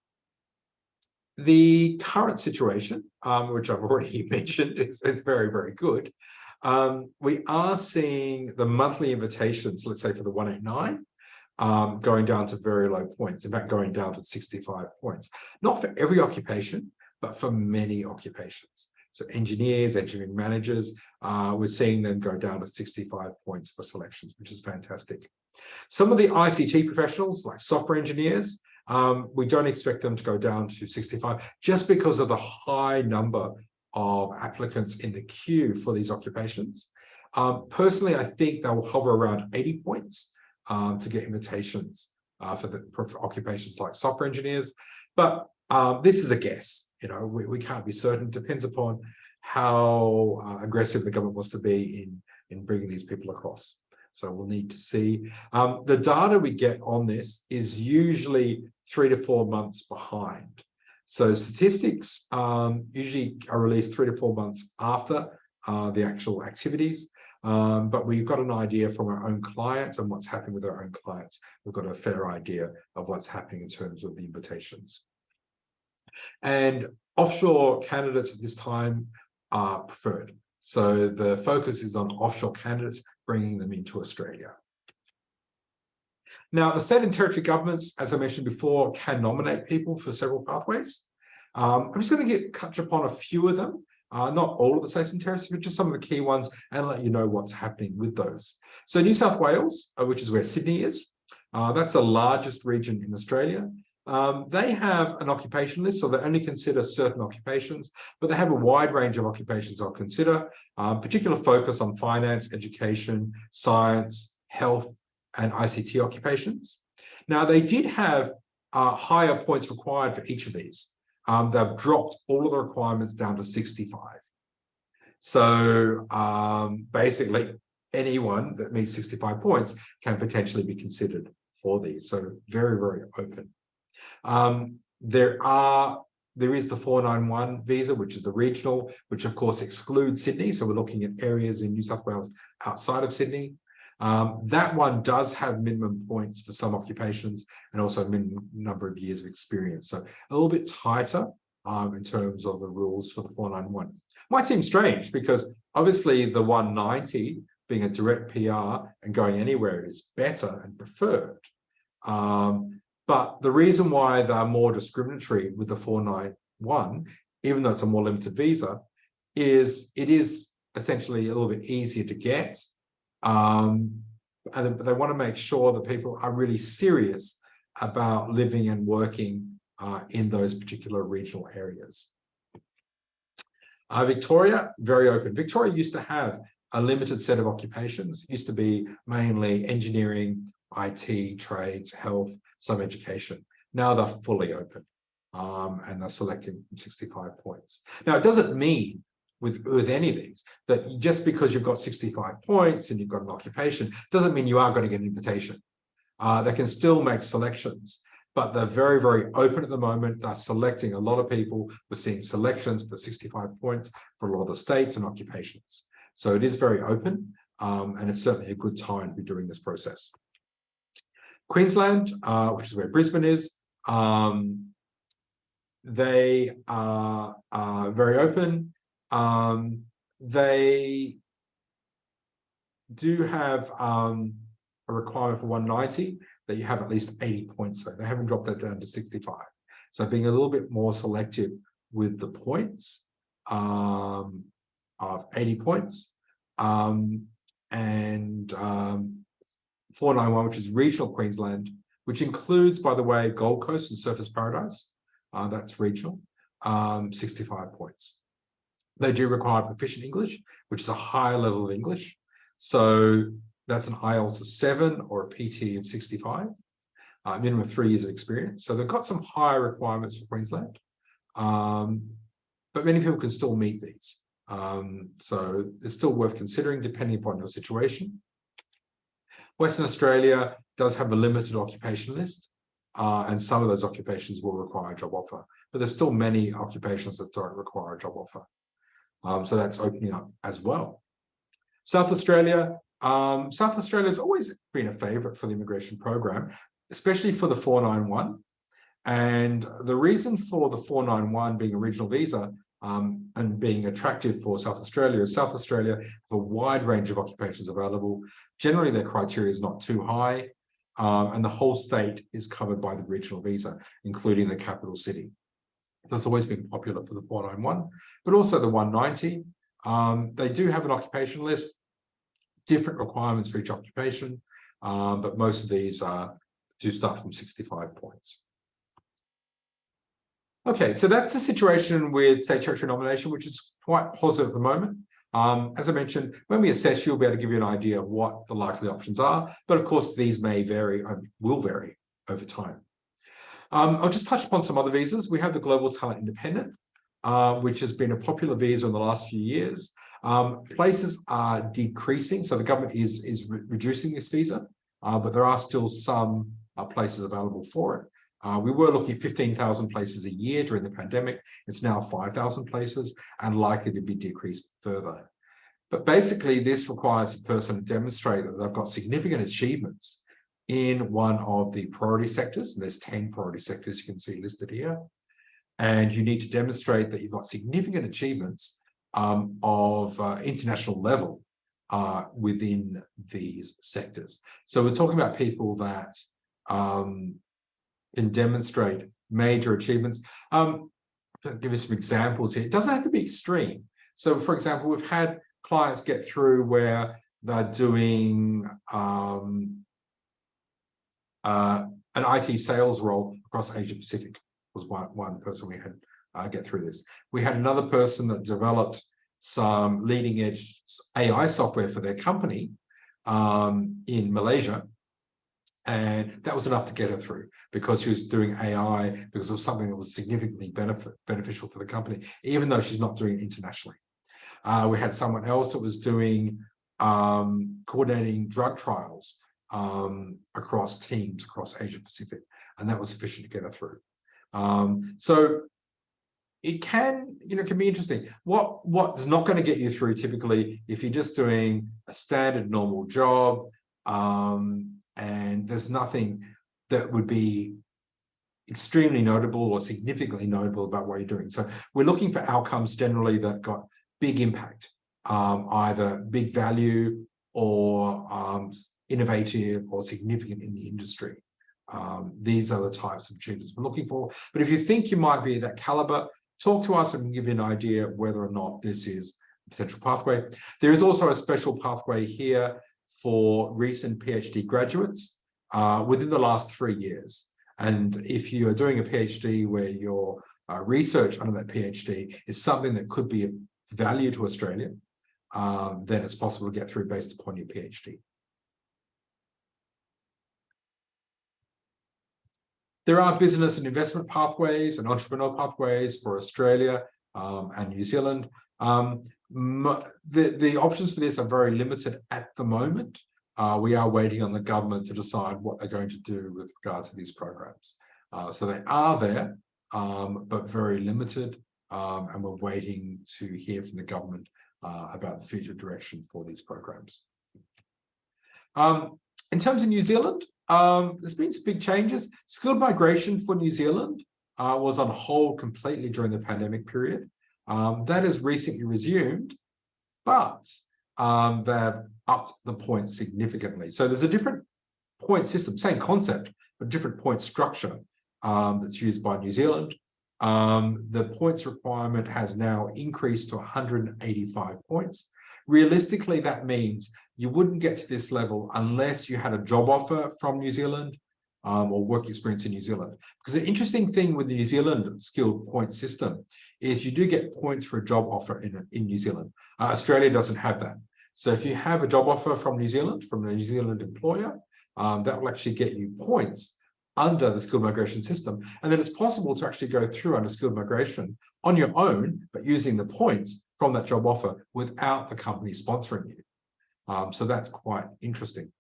the current situation, which I've already mentioned, is very, very good. We are seeing the monthly invitations, let's say for the 189, going down to very low points, in fact, going down to 65 points. Not for every occupation, but for many occupations. So engineers, engineering managers, we're seeing them go down to 65 points for selections, which is fantastic. Some of the ICT professionals, like software engineers, we don't expect them to go down to 65 just because of the high number of applicants in the queue for these occupations. Personally, I think they'll hover around 80 points to get invitations for occupations like software engineers. But this is a guess. You know, we can't be certain. It depends upon how aggressive the government wants to be in bringing these people across. So we'll need to see. The data we get on this is usually 3 to 4 months behind. So statistics usually are released 3 to 4 months after the actual activities. But we've got an idea from our own clients and what's happening with our own clients. We've got a fair idea of what's happening in terms of the invitations. And offshore candidates at this time are preferred. So the focus is on offshore candidates, bringing them into Australia. Now, the state and territory governments, as I mentioned before, can nominate people for several pathways. I'm just going to touch upon a few of them, not all of the states and territories, but just some of the key ones, and let you know what's happening with those. So New South Wales, which is where Sydney is, that's the largest region in Australia. They have an occupation list, so they only consider certain occupations, but they have a wide range of occupations they'll consider, particular focus on finance, education, science, health, and ICT occupations. Now, they did have higher points required for each of these. They've dropped all of the requirements down to 65. So basically, anyone that meets 65 points can potentially be considered for these. So very, very open. There is the 491 visa, which is the regional, which of course excludes Sydney. So we're looking at areas in New South Wales outside of Sydney. That one does have minimum points for some occupations and also a minimum number of years of experience. So a little bit tighter in terms of the rules for the 491. Might seem strange because obviously the 190 being a direct PR and going anywhere is better and preferred. But the reason why they're more discriminatory with the 491, even though it's a more limited visa, is it is essentially a little bit easier to get. And they want to make sure that people are really serious about living and working in those particular regional areas. Victoria, very open. Victoria used to have a limited set of occupations. It used to be mainly engineering, IT, trades, health, some education. Now they're fully open, and they're selecting 65 points. Now, it doesn't mean with any of these that just because you've got 65 points and you've got an occupation, doesn't mean you are going to get an invitation. They can still make selections, but they're very, very open at the moment. They're selecting a lot of people. We're seeing selections for 65 points for a lot of the states and occupations. So it is very open, and it's certainly a good time to be doing this process. Queensland, which is where Brisbane is, they are very open. They do have a requirement for 190 that you have at least 80 points. So they haven't dropped that down to 65. So being a little bit more selective with the points of 80 points. And 491, which is regional Queensland, which includes, by the way, Gold Coast and Surfers Paradise. That's regional, 65 points. They do require proficient English, which is a higher level of English. So that's an IELTS of 7 or a PT of 65, minimum of 3 years of experience. So they've got some higher requirements for Queensland, but many people can still meet these. So it's still worth considering depending upon your situation. Western Australia does have a limited occupation list, and some of those occupations will require a job offer, but there's still many occupations that don't require a job offer. So that's opening up as well. South Australia has always been a favourite for the immigration program, especially for the 491. And the reason for the 491 being a regional visa and being attractive for South Australia is South Australia have a wide range of occupations available. Generally, their criteria is not too high, and the whole state is covered by the regional visa, including the capital city. That's always been popular for the 491, but also the 190. They do have an occupation list, different requirements for each occupation, but most of these do start from 65 points. Okay, so that's the situation with state territory nomination, which is quite positive at the moment. As I mentioned, when we assess, you'll be able to give you an idea of what the likely options are, but of course these may vary and will vary over time. I'll just touch upon some other visas. We have the Global Talent Independent, which has been a popular visa in the last few years. Places are decreasing, so the government is reducing this visa, but there are still some places available for it. We were looking at 15,000 places a year during the pandemic. It's now 5,000 places and likely to be decreased further. But basically, this requires a person to demonstrate that they've got significant achievements in one of the priority sectors. And there's 10 priority sectors you can see listed here. And you need to demonstrate that you've got significant achievements of international level within these sectors. So we're talking about people that can demonstrate major achievements. I'll give you some examples here. It doesn't have to be extreme. So, for example, we've had clients get through where they're doing an IT sales role across Asia Pacific. Was one person we had get through this. We had another person that developed some leading edge AI software for their company in Malaysia. And that was enough to get her through because she was doing AI because of something that was significantly beneficial for the company, even though she's not doing it internationally. We had someone else that was doing coordinating drug trials across teams across Asia Pacific, and that was sufficient to get her through. So it can be interesting. What's not going to get you through typically if you're just doing a standard normal job, and there's nothing that would be extremely notable or significantly notable about what you're doing. So we're looking for outcomes generally that got big impact, either big value or innovative or significant in the industry. These are the types of achievements we're looking for. But if you think you might be that caliber, talk to us and we can give you an idea of whether or not this is a potential pathway. There is also a special pathway here for recent PhD graduates within the last 3 years. And if you are doing a PhD where your research under that PhD is something that could be value to Australia, then it's possible to get through based upon your PhD. There are business and investment pathways and entrepreneur pathways for Australia and New Zealand. The options for this are very limited at the moment. We are waiting on the government to decide what they're going to do with regard to these programs. So they are there, but very limited, and we're waiting to hear from the government about the future direction for these programs. In terms of New Zealand, there's been some big changes. Skilled migration for New Zealand was on hold completely during the pandemic period. That has recently resumed, but they've upped the points significantly. So there's a different point system, same concept, but different point structure that's used by New Zealand. The points requirement has now increased to 185 points. Realistically, that means you wouldn't get to this level unless you had a job offer from New Zealand or work experience in New Zealand. Because the interesting thing with the New Zealand skilled point system is you do get points for a job offer in New Zealand. Australia doesn't have that. So if you have a job offer from New Zealand, from a New Zealand employer, that will actually get you points under the skilled migration system. And then it's possible to actually go through under skilled migration on your own, but using the points from that job offer without the company sponsoring you. So that's quite interesting.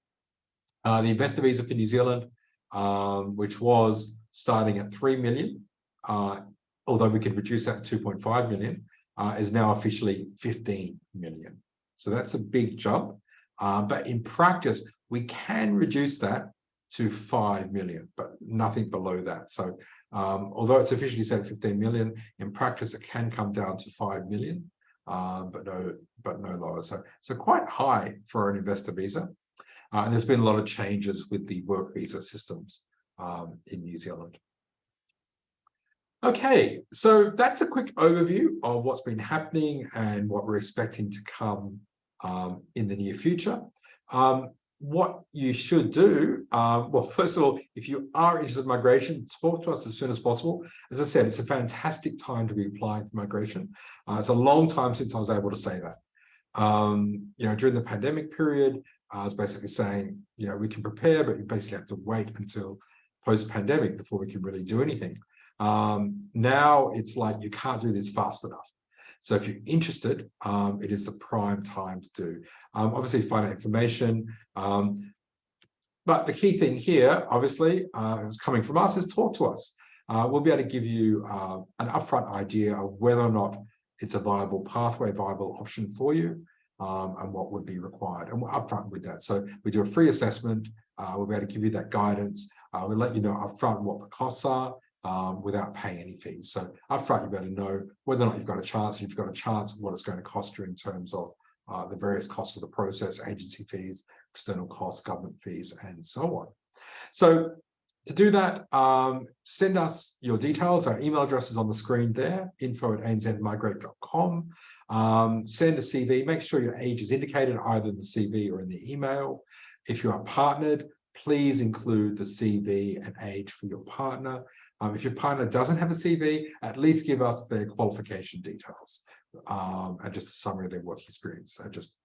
The investor visa for New Zealand, which was starting at 3 million, although we could reduce that to 2.5 million, is now officially 15 million. So that's a big jump. But in practice, we can reduce that to 5 million, but nothing below that. So although it's officially said 15 million, in practice, it can come down to 5 million, but no lower. So quite high for an investor visa. And there's been a lot of changes with the work visa systems in New Zealand. Okay, so that's a quick overview of what's been happening and what we're expecting to come in the near future. What you should do, well, first of all, if you are interested in migration, talk to us as soon as possible. As I said, it's a fantastic time to be applying for migration. It's a long time since I was able to say that. During the pandemic period, I was basically saying, we can prepare, but you basically have to wait until post-pandemic before we can really do anything. Now it's like you can't do this fast enough. So if you're interested, it is the prime time to do. Obviously, find out information. But the key thing here, obviously, is coming from us, is talk to us. We'll be able to give you an upfront idea of whether or not it's a viable pathway, viable option for you, and what would be required. And we're upfront with that. So we do a free assessment. We'll be able to give you that guidance. We'll let you know upfront what the costs are, without paying any fees. So upfront, you better know whether or not you've got a chance. If you've got a chance, what it's going to cost you in terms of the various costs of the process, agency fees, external costs, government fees, and so on. So to do that, send us your details. Our email address is on the screen there, info@anzmigrate.com. Send a CV. Make sure your age is indicated either in the CV or in the email. If you are partnered, please include the CV and age for your partner. If your partner doesn't have a CV, at least give us their qualification details and just a summary of their work experience. Just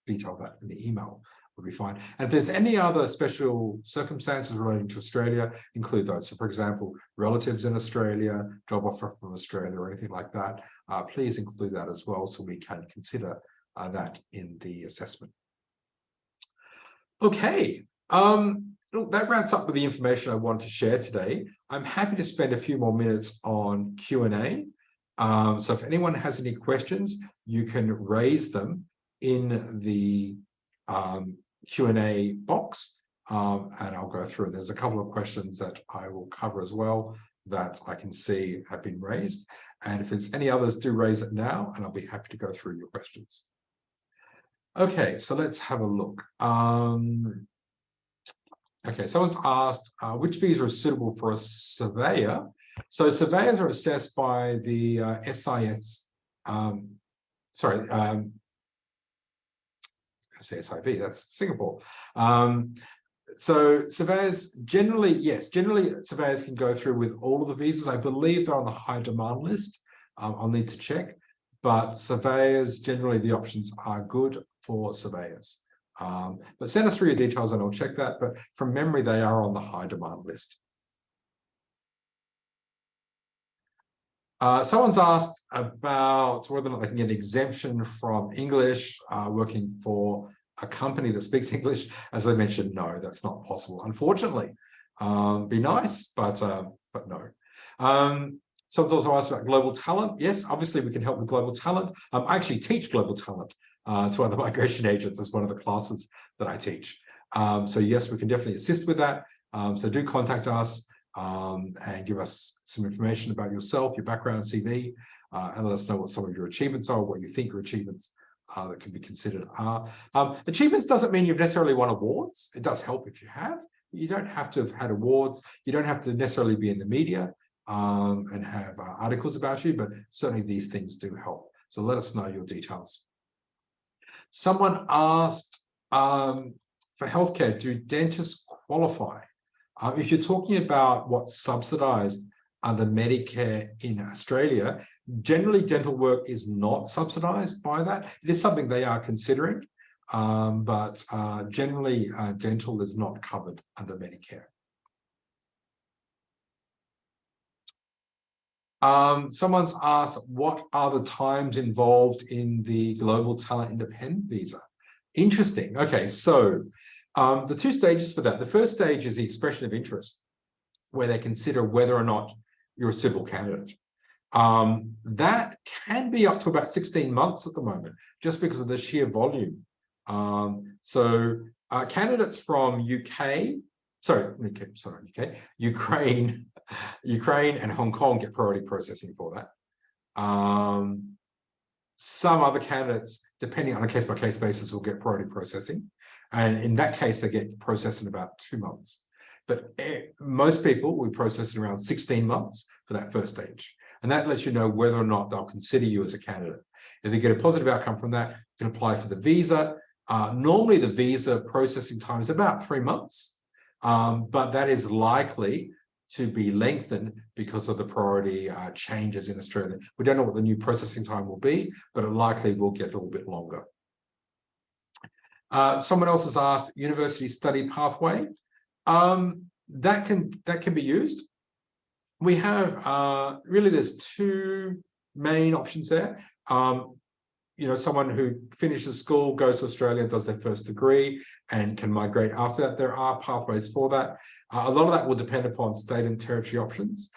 detail that in the email will be fine. And if there's any other special circumstances relating to Australia, include those. So, for example, relatives in Australia, job offer from Australia, or anything like that, please include that as well, so we can consider that in the assessment. Okay. That rounds up with the information I wanted to share today. I'm happy to spend a few more minutes on Q&A. So if anyone has any questions, you can raise them in the Q&A box, and I'll go through. There's a couple of questions that I will cover as well that I can see have been raised. And if there's any others, do raise it now, and I'll be happy to go through your questions. Okay, so let's have a look. Okay, someone's asked, which visa is suitable for a surveyor? So surveyors are assessed by the SIS, I say SIV, that's Singapore. So surveyors generally, yes, surveyors can go through with all of the visas. I believe they're on the high demand list. I'll need to check. but surveyors, generally the options are good for surveyors. But send us through your details and I'll check that. But from memory, they are on the high demand list. Someone's asked about whether or not they can get an exemption from English working for a company that speaks English. As I mentioned, no, that's not possible, unfortunately. Be nice, but no. Someone's also asked about global talent. Yes, obviously we can help with global talent. I actually teach global talent to other migration agents as one of the classes that I teach. So yes, we can definitely assist with that. So do contact us and give us some information about yourself, your background, CV, and let us know what some of your achievements are, what you think your achievements that can be considered are. Achievements doesn't mean you've necessarily won awards. It does help if you have. You don't have to have had awards. You don't have to necessarily be in the media and have articles about you, but certainly these things do help. So let us know your details. Someone asked, for healthcare, do dentists qualify? If you're talking about what's subsidised under Medicare in Australia, generally dental work is not subsidised by that. It is something they are considering, but generally dental is not covered under Medicare. Someone's asked, what are the times involved in the Global Talent Independent Visa? Interesting. Okay, so the two stages for that. The first stage is the expression of interest, where they consider whether or not you're a suitable candidate. That can be up to about 16 months at the moment, just because of the sheer volume. Candidates from Ukraine and Hong Kong get priority processing for that. Some other candidates, depending on a case-by-case basis, will get priority processing. And in that case, they get processed in about 2 months. But most people will process in around 16 months for that first stage. And that lets you know whether or not they'll consider you as a candidate. If they get a positive outcome from that, you can apply for the visa. Normally, the visa processing time is about 3 months, but that is likely to be lengthened because of the priority changes in Australia. We don't know what the new processing time will be, but it likely will get a little bit longer. Someone else has asked, university study pathway. That can be used. We have, really there's two main options there. Someone who finishes school, goes to Australia, does their first degree and can migrate after that. There are pathways for that. A lot of that will depend upon state and territory options.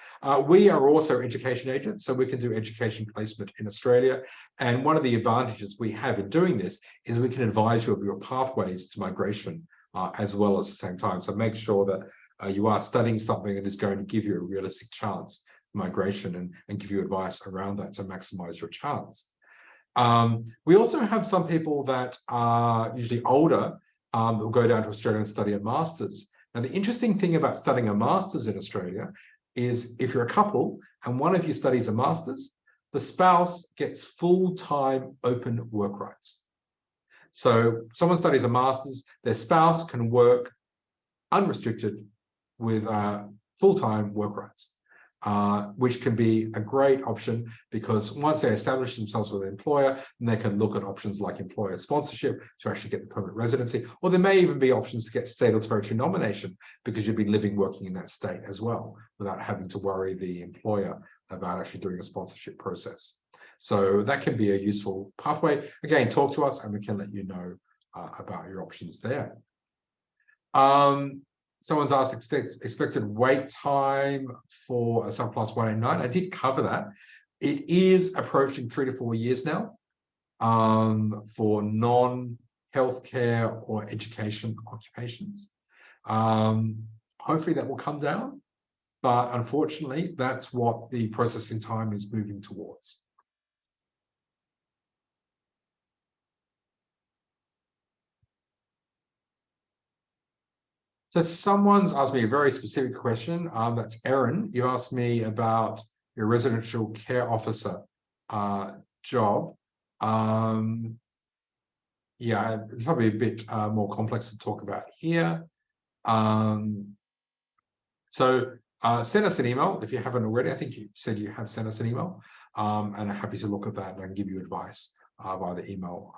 We are also education agents, so we can do education placement in Australia. And one of the advantages we have in doing this is we can advise you of your pathways to migration as well as the same time. So make sure that you are studying something that is going to give you a realistic chance for migration and give you advice around that to maximize your chance. We also have some people that are usually older that will go down to Australia and study a master's. Now, the interesting thing about studying a master's in Australia is if you're a couple and one of you studies a master's, the spouse gets full-time open work rights. So someone studies a master's, their spouse can work unrestricted with full-time work rights. Which can be a great option because once they establish themselves with an employer, then they can look at options like employer sponsorship to actually get the permanent residency, or there may even be options to get state or territory nomination because you've been living, working in that state as well, without having to worry the employer about actually doing a sponsorship process. So that can be a useful pathway. Again, talk to us and we can let you know about your options there. Someone's asked expected wait time for a subclass 189. I did cover that. It is approaching 3 to 4 years now for non-healthcare or education occupations. Hopefully that will come down, but unfortunately, that's what the processing time is moving towards. So someone's asked me a very specific question. That's Erin. You asked me about your residential care officer job. Yeah, it's probably a bit more complex to talk about here. Send us an email if you haven't already. I think you said you have sent us an email. and I'm happy to look at that and give you advice via the email.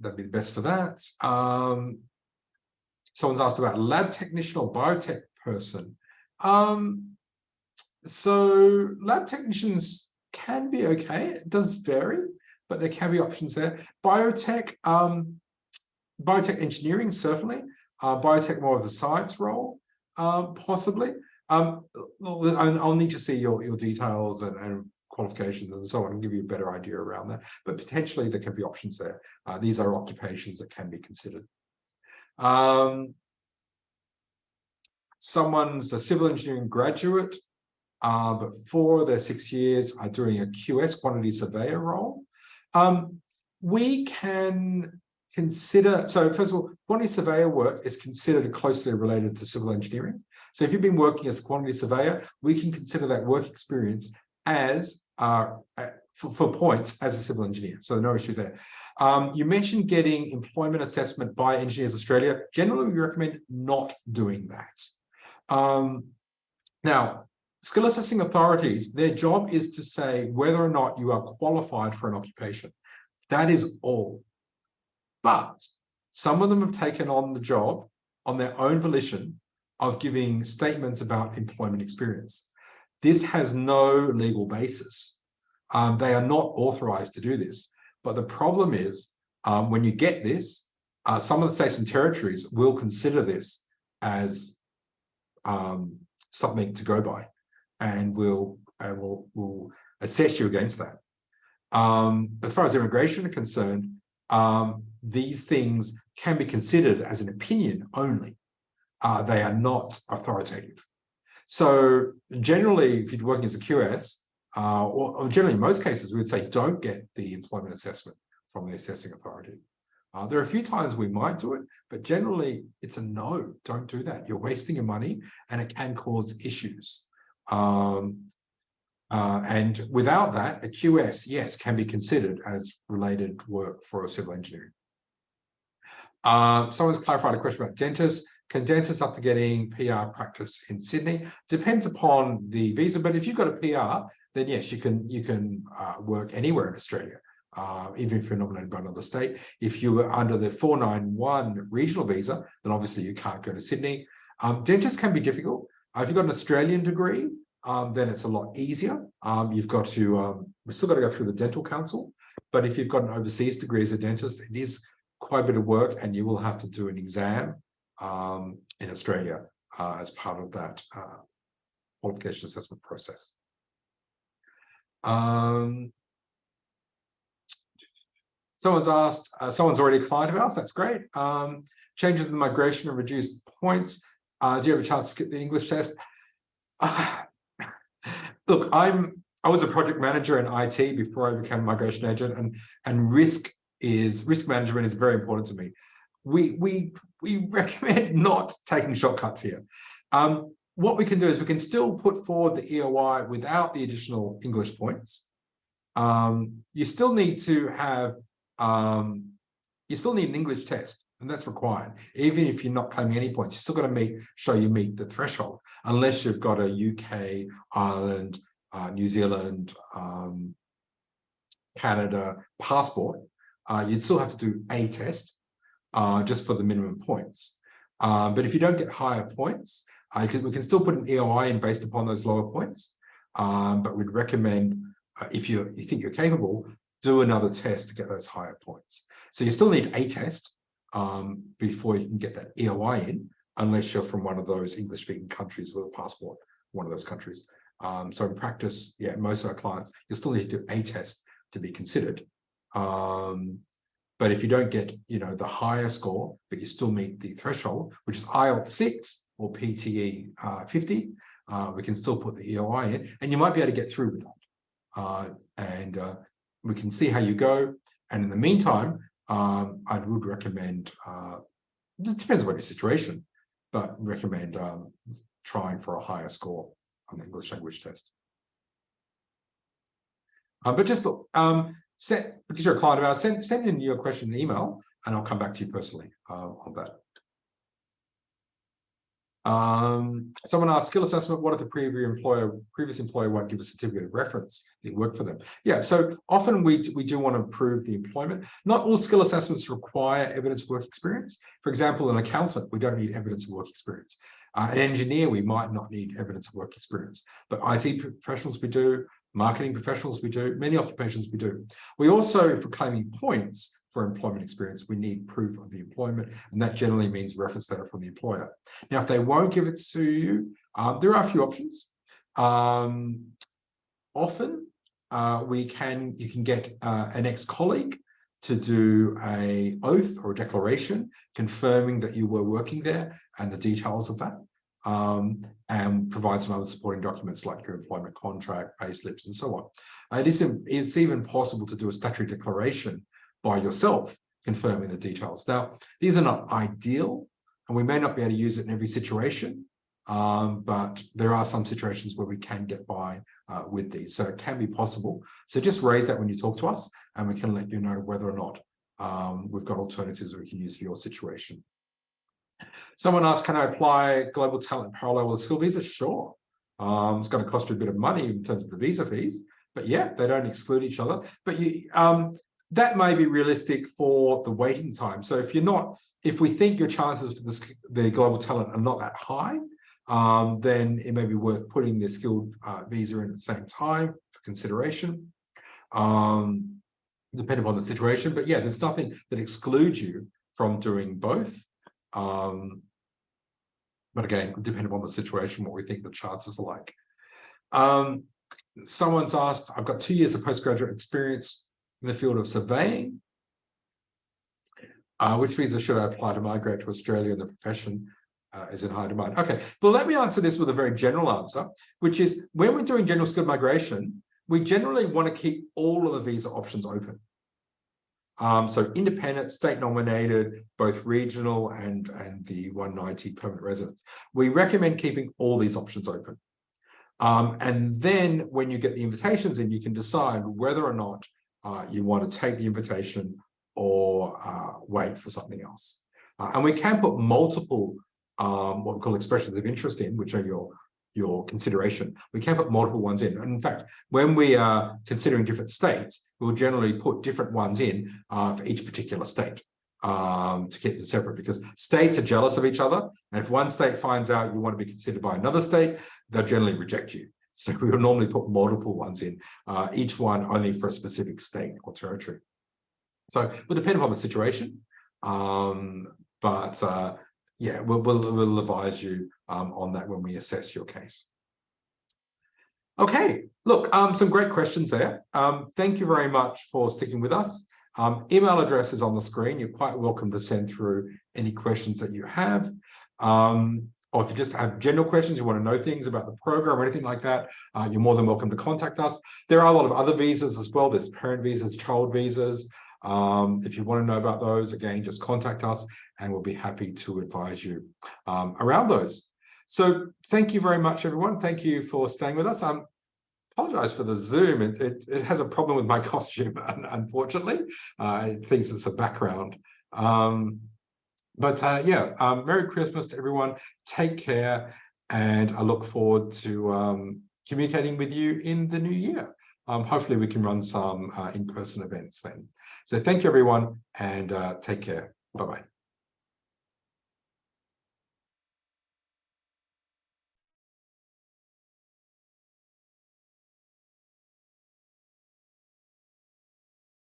That'd be the best for that. Someone's asked about lab technician or biotech person. So lab technicians can be okay. It does vary, but there can be options there. Biotech, biotech engineering, certainly. Biotech, more of the science role, possibly. I'll need to see your details and qualifications and so on and give you a better idea around that. But potentially there can be options there. These are occupations that can be considered. Someone's a civil engineering graduate, but 4 of their 6 years are doing a QS, quantity surveyor role. We can consider, so first of all, quantity surveyor work is considered closely related to civil engineering. So if you've been working as a quantity surveyor, we can consider that work experience as for points as a civil engineer. So no issue there. You mentioned getting employment assessment by Engineers Australia. Generally, we recommend not doing that. Now, skill assessing authorities, their job is to say whether or not you are qualified for an occupation. That is all. But some of them have taken on the job on their own volition of giving statements about employment experience. This has no legal basis. They are not authorized to do this. But the problem is, when you get this, some of the states and territories will consider this as something to go by, and will assess you against that. As far as immigration are concerned, these things can be considered as an opinion only. They are not authoritative. So generally, if you're working as a QS, or generally in most cases, we would say don't get the employment assessment from the assessing authority. There are a few times we might do it, but generally it's a no, don't do that. You're wasting your money and it can cause issues. And without that, a QS, yes, can be considered as related work for a civil engineering. Someone's clarified a question about dentists. Can dentists after getting PR practice in Sydney? Depends upon the visa, but if you've got a PR, then yes, you can work anywhere in Australia, even if you're nominated by another state. If you were under the 491 regional visa, then obviously you can't go to Sydney. Dentists can be difficult. If you've got an Australian degree, then it's a lot easier. You've got to, we've still got to go through the dental council, but if you've got an overseas degree as a dentist, it is quite a bit of work, and you will have to do an exam in Australia as part of that qualification assessment process. Someone's asked, someone's already a client of ours, that's great. Changes in the migration and reduced points. Do you have a chance to skip the English test? Look, I was a project manager in IT before I became a migration agent, and risk management is very important to me. We recommend not taking shortcuts here. What we can do is we can still put forward the EOI without the additional English points. You still need to have, you still need an English test, and that's required. Even if you're not claiming any points, you still got to show you meet the threshold, unless you've got a UK, Ireland, New Zealand, Canada passport. You'd still have to do a test just for the minimum points. But if you don't get higher points, we can still put an EOI in based upon those lower points. But we'd recommend, if you think you're capable, do another test to get those higher points. So you still need a test before you can get that EOI in, unless you're from one of those English-speaking countries with a passport, one of those countries. So in practice, yeah, most of our clients, you still need to do a test to be considered. But if you don't get, the higher score, but you still meet the threshold, which is IELTS 6 or PTE 50, we can still put the EOI in, and you might be able to get through with that. And we can see how you go. And in the meantime, I would recommend, it depends on your situation, but recommend trying for a higher score on the English language test. But just look, because you're a client of ours, send in your question in email, and I'll come back to you personally on that. Someone asked, skill assessment, what if the previous employer won't give a certificate of reference? It worked for them. Yeah, so often we do want to prove the employment. Not all skill assessments require evidence of work experience. For example, an accountant, we don't need evidence of work experience. An engineer, we might not need evidence of work experience, but IT professionals we do, marketing professionals we do, many occupations we do. We also, for claiming points for employment experience, we need proof of the employment, and that generally means reference data from the employer. Now, if they won't give it to you, there are a few options. Often, you can get an ex-colleague to do an oath or a declaration confirming that you were working there and the details of that, and provide some other supporting documents like your employment contract, pay slips, and so on. It's even possible to do a statutory declaration by yourself confirming the details. Now, these are not ideal, and we may not be able to use it in every situation, but there are some situations where we can get by with these, so it can be possible. So just raise that when you talk to us, and we can let you know whether or not we've got alternatives we can use for your situation. Someone asked, can I apply global talent parallel with a skill visa? Sure. It's going to cost you a bit of money in terms of the visa fees, but yeah, they don't exclude each other. But that may be realistic for the waiting time. So if we think your chances for the global talent are not that high, then it may be worth putting the skilled visa in at the same time for consideration, depending on the situation. But yeah, there's nothing that excludes you from doing both. But again, depending on the situation, what we think the chances are like. Someone's asked, I've got 2 years of postgraduate experience in the field of surveying. Which visa should I apply to migrate to Australia? The profession is in high demand. Okay, well, let me answer this with a very general answer, which is when we're doing general skilled migration, we generally want to keep all of the visa options open. So independent, state nominated, both regional and the 190 permanent residents. We recommend keeping all these options open. And then when you get the invitations in, you can decide whether or not you want to take the invitation or wait for something else. And we can put multiple what we call expressions of interest in, which are your consideration. We can put multiple ones in. And in fact, when we are considering different states, we'll generally put different ones in for each particular state to keep them separate, because states are jealous of each other. And if one state finds out you want to be considered by another state, they'll generally reject you. So we will normally put multiple ones in, each one only for a specific state or territory. So it will depend on the situation. Yeah, we'll advise you on that when we assess your case. Okay, look, some great questions there. Thank you very much for sticking with us. Email address is on the screen. You're quite welcome to send through any questions that you have. Or if you just have general questions, you want to know things about the program or anything like that, you're more than welcome to contact us. There are a lot of other visas as well. There's parent visas, child visas. If you want to know about those, again, just contact us and we'll be happy to advise you around those. So thank you very much, everyone. Thank you for staying with us. Apologize for the Zoom. It has a problem with my costume, unfortunately. It thinks it's a background. Yeah, Merry Christmas to everyone. Take care. And I look forward to communicating with you in the new year. Hopefully we can run some in-person events then. So thank you, everyone, and take care. Bye-bye.